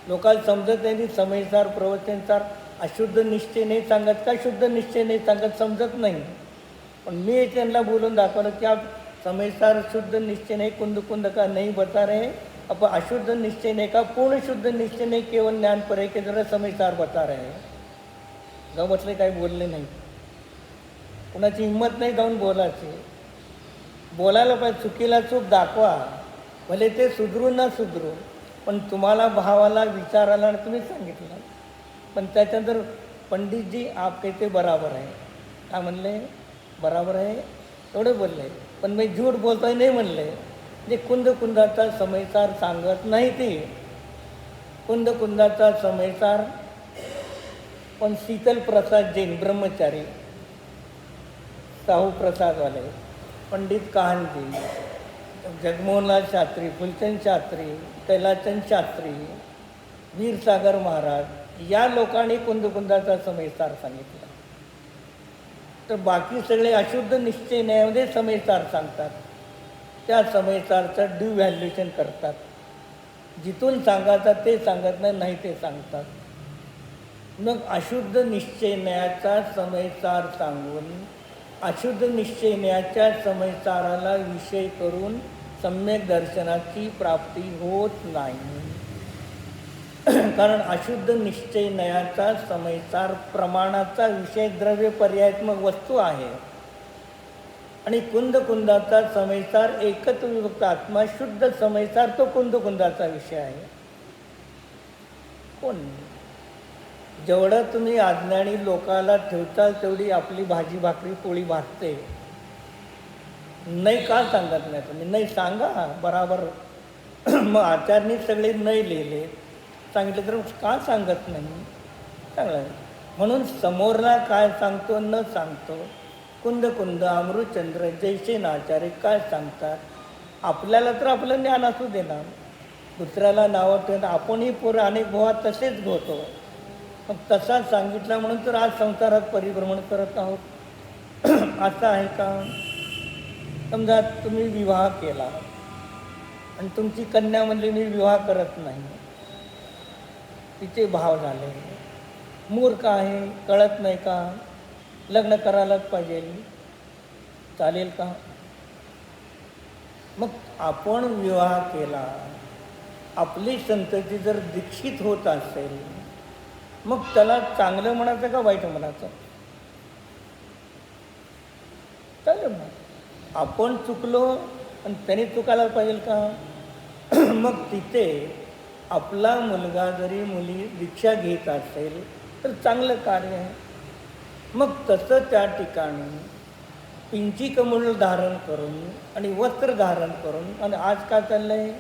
लोकांना समजत नाही, समयसार प्रवचनसार अशुद्ध निश्चय नाही सांगत का शुद्ध निश्चय नाही सांगत, समजत नाही. पण मी त्यांना बोलून दाखवलं की आप समयसार शुद्ध निश्चय नहीं कुंद कुंद का नहीं बता रहे, अब अशुद्ध निश्चय नहीं का पूर्ण शुद्ध निश्चय नहीं केवल ज्ञान पर है के जरा समयसार बता रहे हैं. ग बसले, काही बोलले नाही. कुणाची हिंमत नाही जाऊन बोलायची. बोलायला पाहिजे, चुकीला चूक दाखवा, भले ते सुधरू ना सुधरू, पण तुम्हाला भावाला विचारायला तुम्ही सांगितलं. पण त्याच्यानंतर पंडितजी आप कहते बराबर आहे, काय म्हणले, बराबर आहे एवढे बोलले. पण मी झूठ बोलतोय नाही म्हणले. जे कुंद कुंदाचा समयसार सांगत नाही ते. कुंद कुंदाचा समयसार पण शीतल प्रसाद जैन ब्रह्मचारी, साहू प्रसादवाले, पंडित काहनजी, जगमोहनलाल शास्त्री, फुलचंद शास्त्री, कैलासचंद शास्त्री, वीरसागर महाराज, या लोकांनी कुंदकुंदाचा समयसार सांगितला. तर बाकी सगळे अशुद्ध निश्चय न्यायामध्ये समयसार सांगतात. त्या समयसारचं डिव्हॅल्युएशन करतात. जिथून सांगायचं ते सांगत नाही ते सांगतात. मग अशुद्ध निश्चय न्यायाचा समयसार सांगून अशुद्ध निश्चय न्यायाच्या समयसाराला विषय करून सम्यक दर्शनाची प्राप्ती होत नाही. कारण अशुद्ध निश्चय न्यायाचा समयसार प्रमाणाचा विषय द्रव्य पर्यायात्मक वस्तू आहे आणि कुंदकुंदाचा समयसार एकत्व विभक्त आत्मा शुद्ध समयसार तो कुंदकुंदाचा विषय आहे. कोण जेवढं तुम्ही अज्ञानी लोकाला ठेवताल तेवढी आपली भाजी भाकरी पोळी भाजते. नाही का सांगत नाही तुम्ही? नाही सांगा बराबर. मग आचार्यांनी सगळे नाही लिहिले सांगितलं तर का सांगत नाही? चांगलं आहे. म्हणून समोरला काय सांगतो न सांगतो कुंद अमृतचंद्र जैसे आचार्य काय सांगतात आपल्याला तर आपलं ज्ञान असू देणार. दुसऱ्याला नावं ठेवून आपणही अनेक भावात तसेच होतो. मग तसा सांगितला म्हणून तर आज संसारात परिभ्रमण करत आहोत. असं आहे का? समजा तुम्ही विवाह केला आणि तुमची कन्या म्हणली मी विवाह करत नाही. तिचे भाव झाले. मूर्ख आहे, कळत नाही का? लग्न करायलाच पाहिजे. चालेल का? मग आपण विवाह केला, आपली संतती जर दीक्षित होत असेल मग त्याला चांगलं म्हणायचं का वाईट म्हणायचं? चालेल मग आपण चुकलो आणि त्याने चुकायला पाहिजे का? मग तिथे आपला मुलगा जरी मुली दीक्षा घेत असेल तर चांगलं कार्य आहे. मग तसं त्या ठिकाणी पिंची कमळ धारण करून आणि वस्त्र धारण करून आणि आज काय चाललं आहे?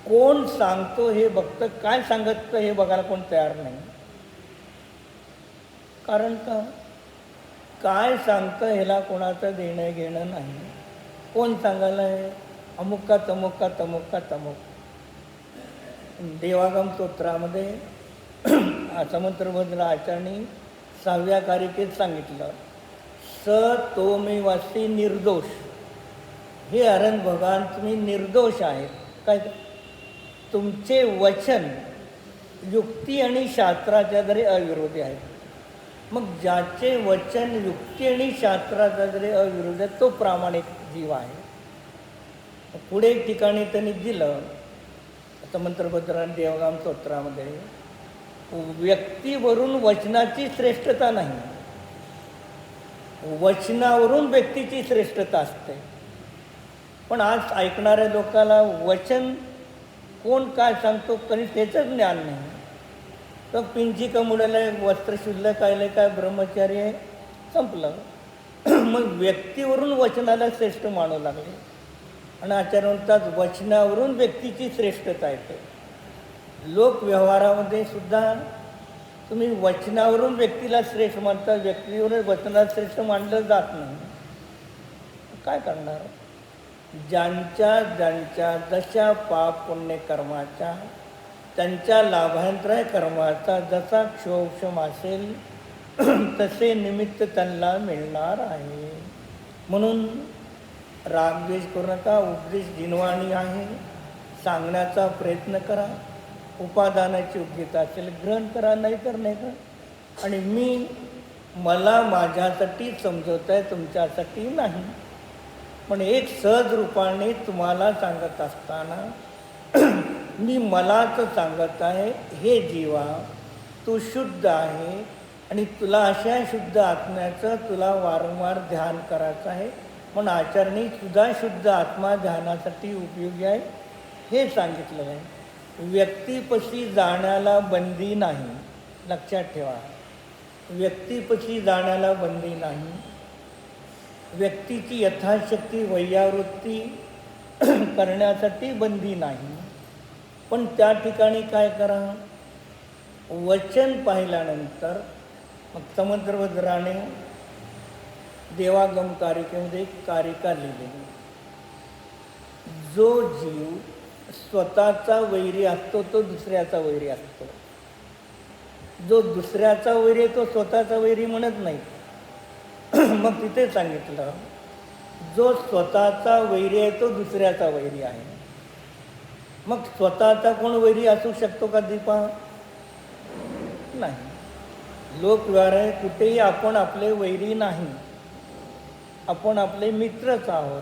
कोण सांगतो हे बघतं, काय सांगतं हे बघायला कोण तयार नाही. कारण का? काय सांगतं ह्याला कोणाचं देणं घेणं नाही. कोण सांगायला आहे? अमुक का तमुक का तमुक का तमुक. देवागम स्तोत्रामध्ये समंत्रभद्र आचार्यांनी 6व्या कारिकेत सांगितलं स तो मी वासी निर्दोष. हे अरन भगवान तुम्ही निर्दोष आहेत. काय? तुमचे वचन युक्ती आणि शास्त्राच्या जरी अविरोधी आहेत. मग ज्याचे वचन युक्ती आणि शास्त्राचा जरी अविरोधी आहे तो प्रामाणिक जीव आहे. पुढे एक ठिकाणी त्यांनी दिलं समंत्रभद्र देवगाम स्तोत्रामध्ये व्यक्तीवरून वचनाची श्रेष्ठता नाही, वचनावरून व्यक्तीची श्रेष्ठता असते. पण आज ऐकणाऱ्या लोकांना वचन कोण काय सांगतो तरी त्याचं ज्ञान नाही. तर पिंची कमुडाला वस्त्र शुल्लक काय ब्रह्मचारी आहे संपलं. मग व्यक्तीवरून वचनाला श्रेष्ठ मानू लागले आणि आचार्य म्हणतात वचनावरून व्यक्तीची श्रेष्ठता येते. लोकव्यवहारामध्ये सुद्धा तुम्ही वचनावरून व्यक्तीला श्रेष्ठ मानता, व्यक्तीवरून वचनाला श्रेष्ठ मानलं जात नाही. काय करणार? ज्यांच्या जशा पाप पुण्य कर्माच्या त्यांच्या लाभांतराय कर्माचा जसा क्षोभक्षम असेल तसे निमित्त त्यांना मिळणार आहे. म्हणून रागद्वेष करू नका. उपदेश जिनवाणी आहे, सांगण्याचा प्रयत्न करा. उपादानाची योग्यता असेल ग्रहण करा, नाही तर नाही करा. आणि मला माझ्यासाठी समजवत आहे, तुमच्यासाठी नाही. पण एक सहज रूपाने तुम्हाला सांगत असताना मी मलाच सांगत आहे, हे जीवा तू शुद्ध आहे आणि तुला अशा शुद्ध आत्म्याचं तुला वारंवार ध्यान करायचं आहे. म्हणून आचार्यांनी सुद्धा शुद्ध आत्मा ध्यानासाठी उपयोगी आहे हे सांगितलं आहे. व्यक्तीपशी जाण्याला बंदी नाही, लक्षात ठेवा. व्यक्तीपशी जाण्याला बंदी नाही. व्यक्तीची यथाशक्ती वैयावृत्ती करण्यासाठी बंदी नाही. पण त्या ठिकाणी काय करा? वचन पाहिल्यानंतर मग समंत्रभद्राने देवागम कारिकेमध्ये एक कारिका लिहिलेली. जो जीव स्वतःचा वैरी असतो तो दुसऱ्याचा वैरी असतो. जो दुसऱ्याचा वैरी आहे तो स्वतःचा वैरी म्हणत नाही. मग तिथे सांगितलं, जो स्वतःचा वैरी आहे तो दुसऱ्याचा वैरी आहे. मग स्वतःचा कोण वैरी असू शकतो का दीपा? नाही. लोकव्यवहार कुठेही आपण आपले वैरी नाही, आपण आपले मित्रच आहोत.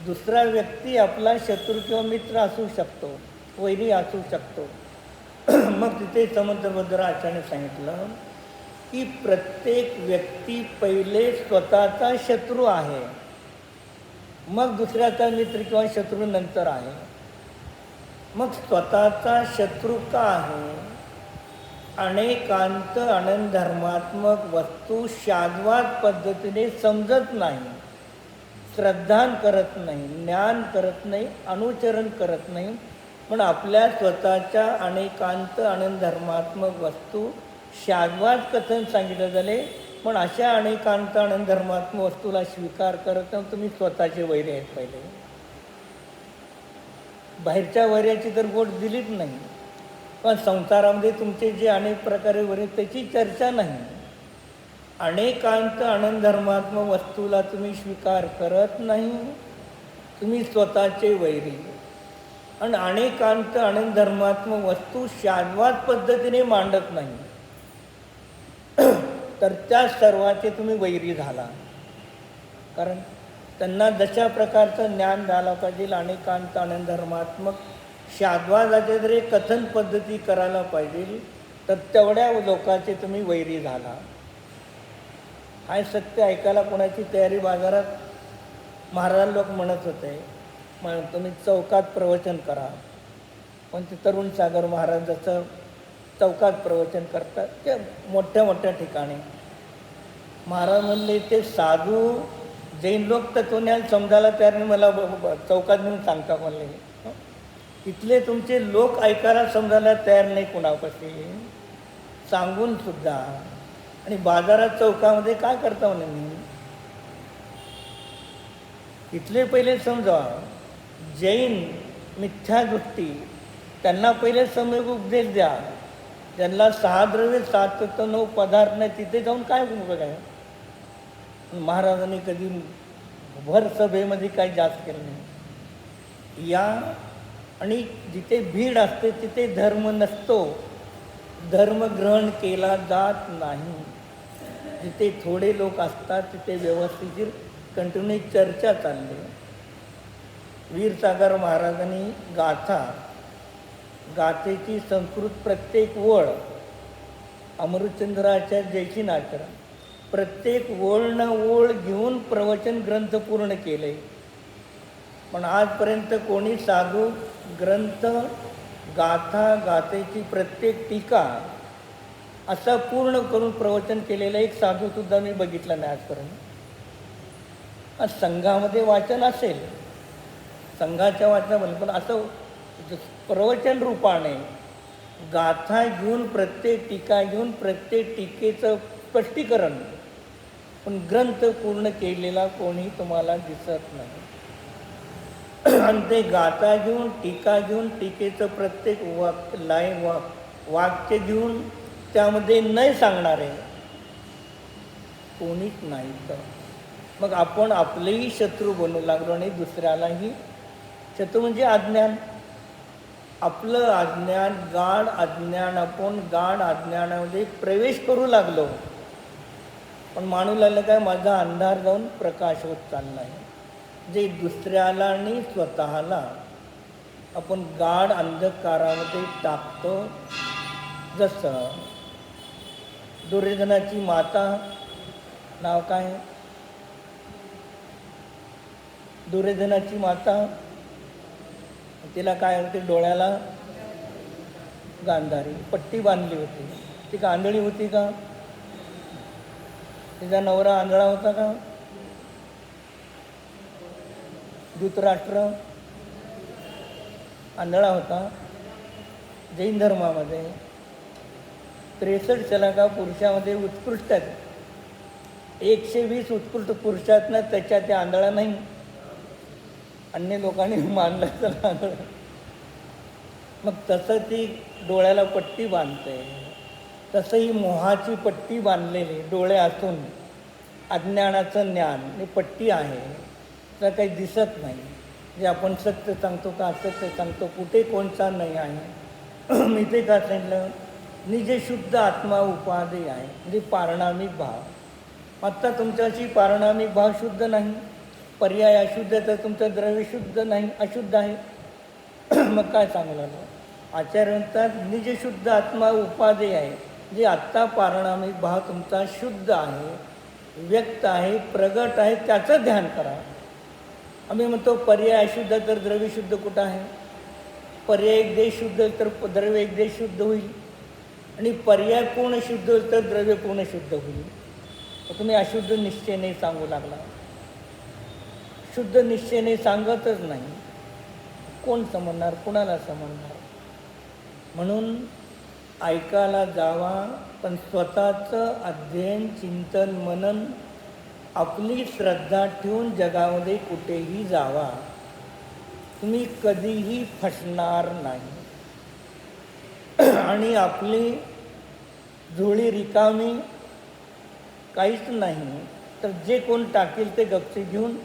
दुसरा व्यक्ती आपला शत्रू किंवा मित्र असू शकतो, वैरी असू शकतो. मग तिथे समंतभद्राचार्याने सांगितलं की प्रत्येक व्यक्ती पहिले स्वतःचा शत्रू आहे, मग दुसऱ्याचा मित्र किंवा शत्रू नंतर आहे. मग स्वतःचा शत्रू का आहे? अनेकांत आनंद धर्मात्मक वस्तू शाद्वाद पद्धतीने समजत नाही, श्रद्धान करत नाही, ज्ञान करत नाही, अनुचरण करत नाही. पण आपल्या स्वतःच्या अनेकांत आनंद धर्मात्मक वस्तू शाद्वाद कथन सांगितलं झाले. पण अशा अनेकांत आनंद धर्मात्मक वस्तूला स्वीकार करत नाही, तुम्ही स्वतःचे वैरी आहेत. पहिले बाहेरच्या वैऱ्याची तर गोट दिलीच नाही, पण संसारामध्ये तुमचे जे अनेक प्रकारे वैरी त्याची चर्चा नाही. अनेकांत आनंद धर्मात्मक वस्तूला तुम्ही स्वीकार करत नाही, तुम्ही स्वतःचे वैरी. आणि अनेकांत आनंद धर्मात्मक वस्तू शाद्वाद पद्धतीने मांडत नाही, तर त्या सर्वाचे तुम्ही वैरी झाला. कारण त्यांना जशा प्रकारचं ज्ञान द्यायला पाहिजे, अनेकांत आनंद धर्मात्मक शाद्वादाचे जर कथन पद्धती करायला पाहिजे, तर तेवढ्या लोकांचे तुम्ही वैरी झाला. हाय सत्य ऐकायला कोणाची तयारी बाजारात महाराज लोक म्हणत होते, मग तुम्ही चौकात प्रवचन करा. पण ते तरुण सागर महाराजाचं चौकात प्रवचन करतात ते मोठ्या मोठ्या ठिकाणी. महाराज म्हणले ते साधू जैन लोक तत्वज्ञान समजायला तयार नाही, मला चौकात नेऊन सांगता म्हणले. इथले तुमचे लोक ऐकायला समजायला तयार नाही कुणापाशी सांगून सुद्धा. आणि बाजारात चौकामध्ये काय करता म्हणे मी, इथले पहिले समजा जैन मिथ्या दृष्टी, त्यांना पहिले सम्यक उपदेश द्या. ज्यांना 6 द्रव्य 7 तत्व 9 पदार्थ नाही, तिथे जाऊन काय उपयोग आहे. महाराजांनी कधी भर सभेमध्ये काही जास्त केलं नाही. या आणि जिथे भीड असते तिथे धर्म नसतो, धर्म ग्रहण केला जात नाही. जिथे थोडे लोक असतात तिथे व्यवस्थित कंटिन्यू चर्चा चालली. वीरसागर महाराजांनी गाथेची संस्कृत प्रत्येक ओळ, अमृतचंद्राच्या जयसिनाकर प्रत्येक ओळ न ओळ घेऊन प्रवचन ग्रंथ पूर्ण केले. पण आजपर्यंत कोणी साधू ग्रंथ गाथेची प्रत्येक टीका असं पूर्ण करून प्रवचन केलेलं एक साधूसुद्धा मी बघितला नाही आजपर्यंत. संघामध्ये वाचन असेल, संघाच्या वाचनामध्ये, पण असं प्रवचन रूपाने गाथा घेऊन प्रत्येक टीका घेऊन प्रत्येक टीकेचं स्पष्टीकरण, पण ग्रंथ पूर्ण केलेला कोणी तुम्हाला दिसत नाही. आणि ते गाथा घेऊन टीका घेऊन टीकेचं प्रत्येक वाक्य घेऊन त्यामध्ये नाही सांगणारे कोणीच नाही. तर मग आपण आपलेही शत्रू बनू लागलो आणि दुसऱ्यालाही शत्रू म्हणजे अज्ञान. आपलं अज्ञान, गाढ अज्ञान, आपण गाढ अज्ञानामध्ये प्रवेश करू लागलो. पण मानू लागलं काय, माझा अंधार जाऊन प्रकाश होत चालला आहे. जे दुसऱ्याला आणि स्वतःला आपण गाढ अंधकारामध्ये टाकतो. जसं दुर्योधनाची माता, नाव काय, दुर्योधनाची माता, तिला काय होते, डोळ्याला गांधारी पट्टी बांधली होती. ती का आंधळी होती का? तिचा नवरा आंधळा होता का? धृतराष्ट्र आंधळा होता. जैन धर्मामध्ये 63 शलाका पुरुषामध्ये उत्कृष्ट आहेत. 120 उत्कृष्ट पुरुषात ना त्याच्यात ते आंधळा नाही. अन्य लोकांनी मानलं तर आंधळा. मग तसं ती डोळ्याला पट्टी बांधते. तसंही मोहाची पट्टी बांधलेली डोळे असून अज्ञानाचं ज्ञान हे पट्टी आहे, तर काही दिसत नाही. जे आपण सत्य सांगतो का असत्य सांगतो, कुठे कोणता नाही आहे. मी ते का सांगितलं, निजे शुद्ध आत्मा उपाधी आहे, म्हणजे पारणामिक भाव. आत्ता तुमच्याशी पारणामिक भाव शुद्ध नाही, पर्याय अशुद्ध, तर तुमचं द्रव्य शुद्ध नाही, अशुद्ध आहे. मग काय सांगू लागलं? आचार्य म्हणतात निजशुद्ध आत्मा उपाधी आहे, जे आत्ता पारणामिक भाव तुमचा शुद्ध आहे, व्यक्त आहे, प्रगट आहे, त्याचं ध्यान करा. आम्ही म्हणतो पर्याय अशुद्ध तर द्रव्य शुद्ध कुठं आहे? पर्याय एक देश शुद्ध तर द्रव्य एक देश शुद्ध होईल, आणि पर्याय पूर्ण शुद्ध होईल तर द्रव्य पूर्ण शुद्ध होईल. तुम्ही अशुद्ध निश्चयने सांगू लागला, शुद्ध निश्चयने सांगतच नाही. कोण समजणार, कुणाला समजणार? म्हणून ऐकायला जावा, पण स्वतःचं अध्ययन, चिंतन, मनन, आपली श्रद्धा ठेवून जगामध्ये कुठेही जावा. तुम्ही कधीही फसणार नाही. आणि आपली झोळी रिकामी काहीच नाही, तर जे कोण टाकेल ते गपचे घेऊन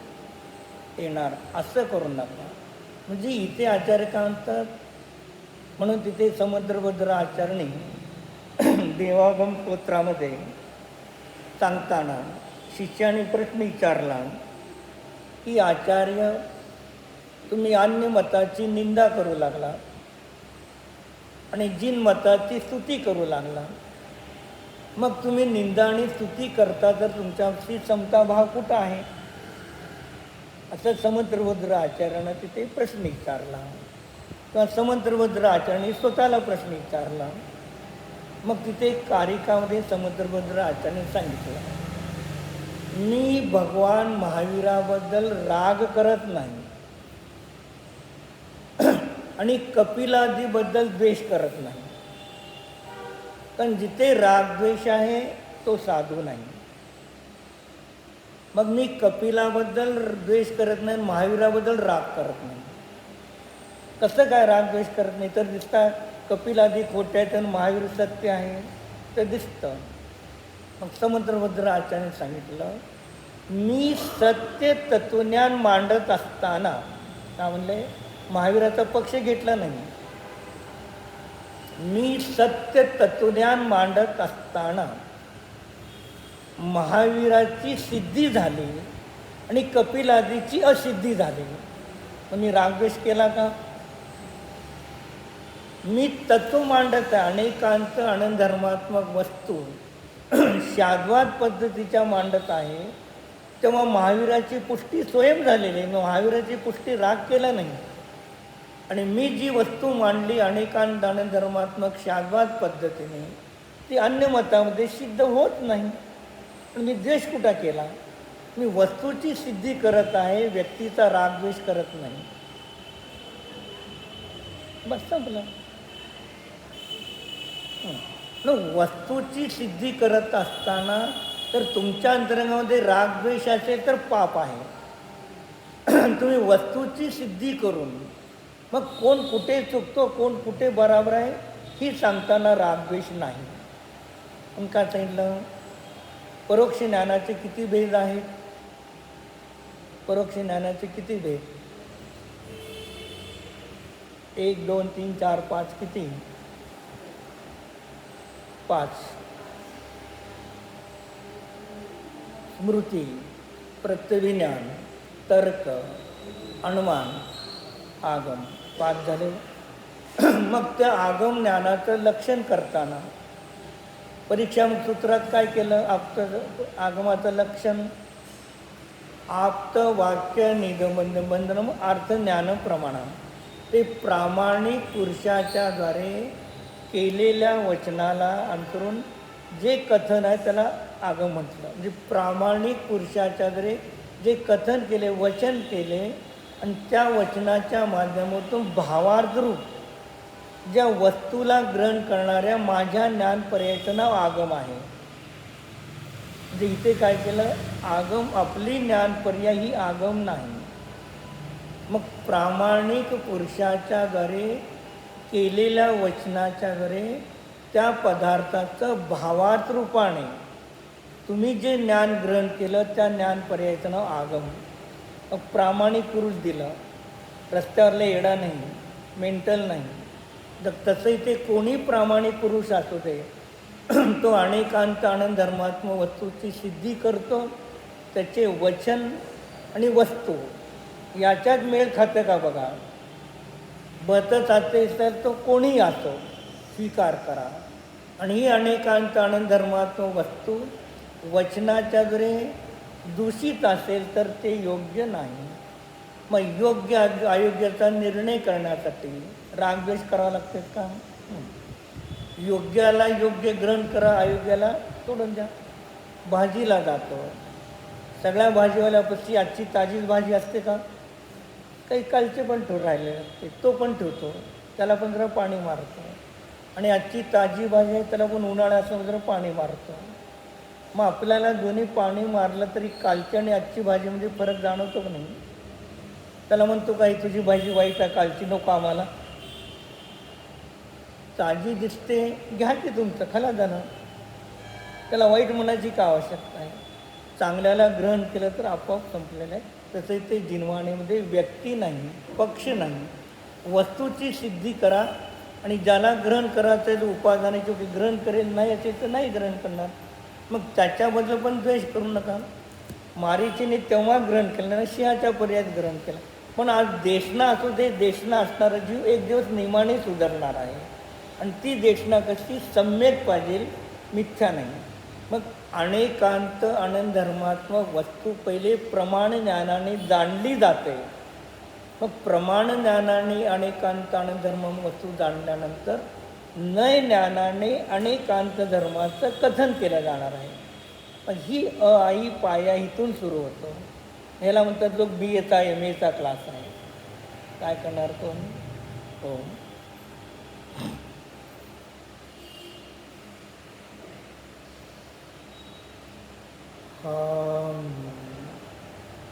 येणार, असं करू नका. म्हणजे इथे आचार्य काय म्हणतात, म्हणून तिथे समुद्रभद्र आचार्यांनी देवागम स्तोत्रामध्ये सांगताना शिष्याने प्रश्न विचारला की आचार्य, तुम्ही अन्य मताची निंदा करू लागला आणि जिन मताची स्तुती करू लागला. मग तुम्ही निंदा आणि स्तुती करता तर तुमच्याशी समताभाव कुठं आहे? असं समुद्रभद्र आचार्यानं तिथे प्रश्न विचारला, किंवा समुद्रभद्र आचार्याने स्वतःला प्रश्न विचारला. मग तिथे कारिकामध्ये समुद्रभद्र आचार्याने सांगितलं, मी भगवान महावीराबद्दल राग करत नाही आणि कपिलादीबद्दल द्वेष करत नाही. कारण जिथे राग द्वेष आहे तो साधू नाही. मग मी कपिलाबद्दल द्वेष करत नाही, महावीराबद्दल राग करत नाही. कसं काय राग द्वेष करत नाही? तर दिसतं कपिलादी खोटे आहेत आणि महावीर सत्य आहे, तर दिसतं. मग समुद्रभद्र आचार्याने सांगितलं, मी सत्य तत्वज्ञान मांडत असताना, काय म्हणले, महावीराचा पक्ष घेतला नाही. मी सत्य तत्वज्ञान मांडत असताना महावीराची सिद्धी झाली आणि कपिलादीची असिद्धी झाली. मग मी रागद्वेष केला का? मी तत्व मांडत आहे, अनेकांत आनंद धर्मात्मक वस्तू शाद्वाद पद्धतीच्या मांडत आहे, तेव्हा महावीराची पुष्टी स्वयं झालेली आहे. महावीराची पुष्टी राग केला नाही. आणि मी जी वस्तू मांडली अनेकांत आनंद धर्मात्मक शाद्वाद पद्धतीने, ती अन्य मतामध्ये सिद्ध होत नाही. पण मी द्वेष कुठं केला? मी वस्तूची सिद्धी करत आहे, व्यक्तीचा रागद्वेष करत नाही. बस संपलं. वस्तूची सिद्धी करत असताना तर तुमच्या अंतरंगामध्ये रागद्वेष असेल तर पाप आहे. तुम्ही वस्तूची सिद्धी करून मग कोण कुठे चुकतो, कोण कुठे बराबर आहे, ही सांगताना रागद्वेष नाही. पण काय सांगितलं? परोक्ष ज्ञानाचे किती भेद आहेत? परोक्ष ज्ञानाचे किती भेद? 1, 2, 3, 4, 5 किती? 5. स्मृती, प्रत्यभिज्ञान, तर्क, अनुमान, आगम, 5 झाले. मग त्या आगम ज्ञानाचं लक्षण करताना परीक्षा सूत्रात काय केलं? आगमाचं लक्षण आप्त वाक्य निगमन बंधनम अर्थ ज्ञान प्रमाणम. ते प्रामाणिक पुरुषाच्या द्वारे केलेल्या वचनाला अनुसरून जे कथन आहे त्याला आगम म्हटलं. म्हणजे प्रामाणिक पुरुषाच्या द्वारे जे कथन केले, वचन केले, आणि त्या वचनाच्या माध्यमातून भावार्थ रूप ज्या वस्तूला ग्रहण करणाऱ्या माझ्या ज्ञानपर्यायाचं नाव आगम आहे. म्हणजे इथे काय केलं? आगम आपली ज्ञानपर्याय ही आगम नाही. मग प्रामाणिक पुरुषाच्या द्वारे केलेल्या वचनाच्या द्वारे त्या पदार्थाचं भावात रूपाने तुम्ही जे ज्ञान ग्रहण केलं त्या ज्ञान पर्यायाचं नाव आगम. प्रामाणिक पुरुष दिलं, रस्त्यावरला येडा नाही, मेंटल नाही. तसंही ते कोणी प्रामाणिक पुरुष असू दे, तो अनेकांत आनंद धर्मात्म वस्तूची सिद्धी करतो. त्याचे वचन आणि वस्तू याच्यात मेळ खातं का बघा. बतच असेल तर तो कोणीही असो, स्वीकार करा. आणि ही अनेकांत आनंद धर्मात्म वस्तू वचनाच्या जरी दूषित असेल तर ते योग्य नाही. मग योग्य अयोग्याचा निर्णय करण्यासाठी रागद्वेष करावा लागते का? योग्याला योग्य ग्रहण करा, अयोग्याला सोडून द्या. भाजीला जातो, सगळ्या भाजीवाल्यापाशी आजची ताजीच भाजी असते का? काही कालचे पण ठेवून राहिले असते, तो पण ठेवतो, त्याला पण जरा पाणी मारतो. आणि आजची ताजी भाजी आहे त्याला पण उन्हाळा असं जरा पाणी मारतो. मग आपल्याला दोन्ही पाणी मारलं तरी कालची आणि आजची भाजीमध्ये फरक जाणवतो का नाही? त्याला म्हणतो काही तुझी भाजी वाईट आहे, कालची नको आम्हाला. ताजी दिसते, घ्या की तुमचं, खाला जाणं. त्याला वाईट म्हणायची का आवश्यकता आहे? चांगल्याला ग्रहण केलं तर आपोआप संपलेलं आहे. तसंही ते जिनवाणीमध्ये व्यक्ती नाही, पक्ष नाही, वस्तूची सिद्धी करा. आणि ज्याला ग्रहण करायचं आहे, जो उपादानाची ग्रहण करेल, नाही असेल तर नाही ग्रहण करणार. मग त्याच्याबद्दल पण द्वेष करू नका. मारीचीने तेव्हा ग्रहण केलं नाही, सिंहाच्या पर्यायात ग्रहण केलं. पण आज देशना असू दे, देशना असणारा जीव एक दिवस नियमाने सुधारणार आहे. आणि ती देशना कशी सम्यक पाहिजे, मिथ्या नाही. मग अनेकांत आनंद धर्मात्मक वस्तू पहिले प्रमाण ज्ञानाने जाणली जाते. मग प्रमाण ज्ञानाने अनेकांत आनंद धर्म वस्तू जाणल्यानंतर नय ज्ञानाने अनेकांत धर्माचं कथन केलं जाणार आहे. पण ही आई पाया इथून सुरू होतो. ह्याला म्हणतात लोक BAचा MAचा क्लास आहे. काय करणार कोण? हो.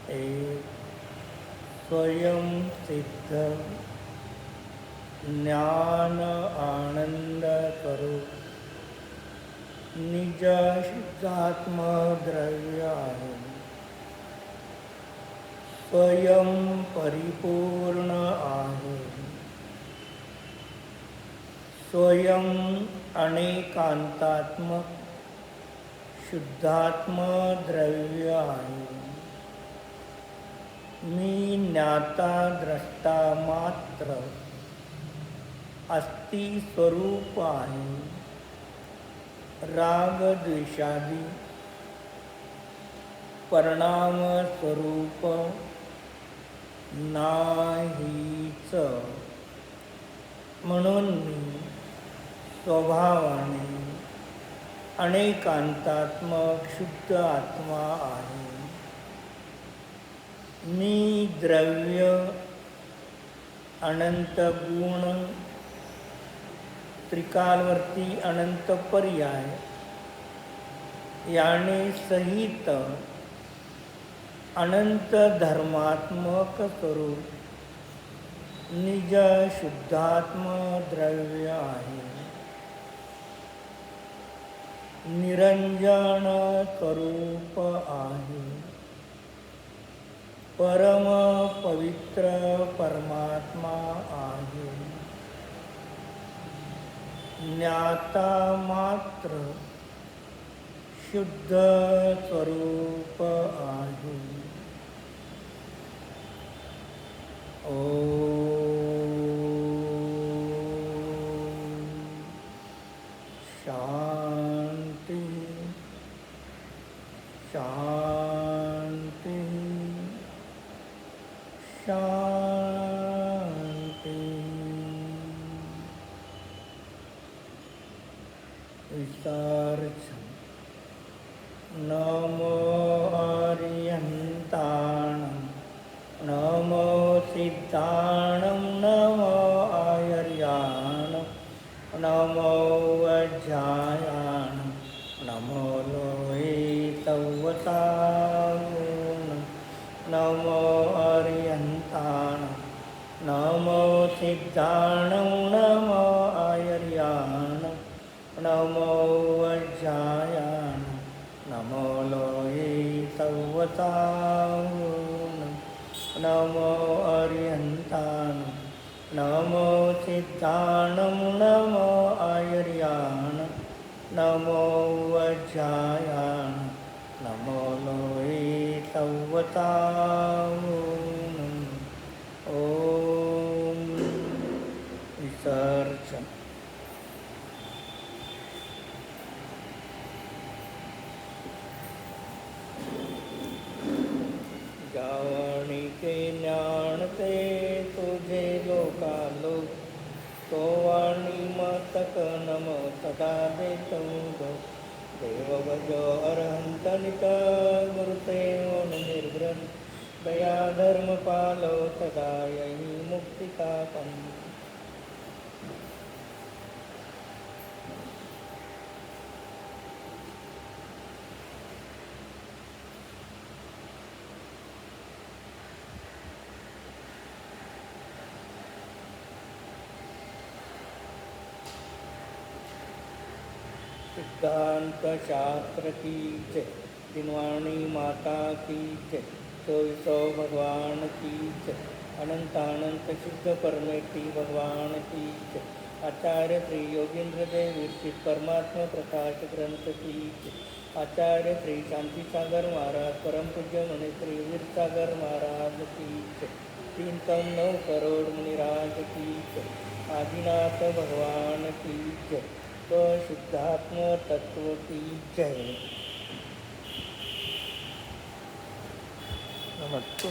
एक स्वयं सिद्ध ज्ञान आनंद करो निज शुद्धात्म द्रव्य आहे. स्वयं परिपूर्ण आहे. स्वयं अनेकांतात्मक शुद्धात्म द्रव्य आहे. मी ज्ञाता द्रष्टा मात्र अस्ति स्वरूप आहे. राग द्वेषादी परिणाम स्वरूप नाहीच. म्हणून मी स्वभावाने अनेकांतात्मक शुद्ध आत्मा आहे. मी द्रव्य अनंत गुण त्रिकालवर्ती अनंत पर्याय याने सहित अनंत धर्मात्मक स्वरूप निज शुद्धात्म द्रव्य आहे. निरंजन स्वरूप आहे. परम पवित्र परमात्मा आहे. ज्ञाता मात्र शुद्ध स्वरूप आहे. शांति शांति शांति. विसर्जन. नमो अर्यन्ताणं नमो सिद्धाणं नमो आयर्याणं नमो वज्रायाणं नमो लोहितवतागुणं नमो अर्यन्ताणं नमो सिद्धाणं नमो आयर्याणं नमो वज्रायान नमो लोये सवतान नमो अर्यन्तान नमो सिद्धाणं नमो आयर्यान नमो वज्रायान नमो लोये सवतान ओम विसर्जन. जावणिके ज्ञानते तुझे लोकालोक तो वाणी मस्तक नम सदा देतो देव भजो अरहंत नित गुरुते निर्भ्रन दया धर्म पालो सदा यही मुक्तिका पंथ. सिद्धांत शास्त्र की जय, दिनवाणी माता की जय, चौसौ भगवान की जय, अनंतानंत सिद्ध परमेष्ठी भगवान की जय, आचार्य श्री योगेंद्र देव विरचित परमात्मा प्रकाश ग्रंथ की जय, आचार्य श्री शांति सागर महाराज परम पूज्य मुनि श्री वीर सागर महाराज की जय, 309 करोड़ मुनिराज की जय, आदिनाथ भगवान की जय, तो शुद्धात्म तत्व की जय. नमस्ते.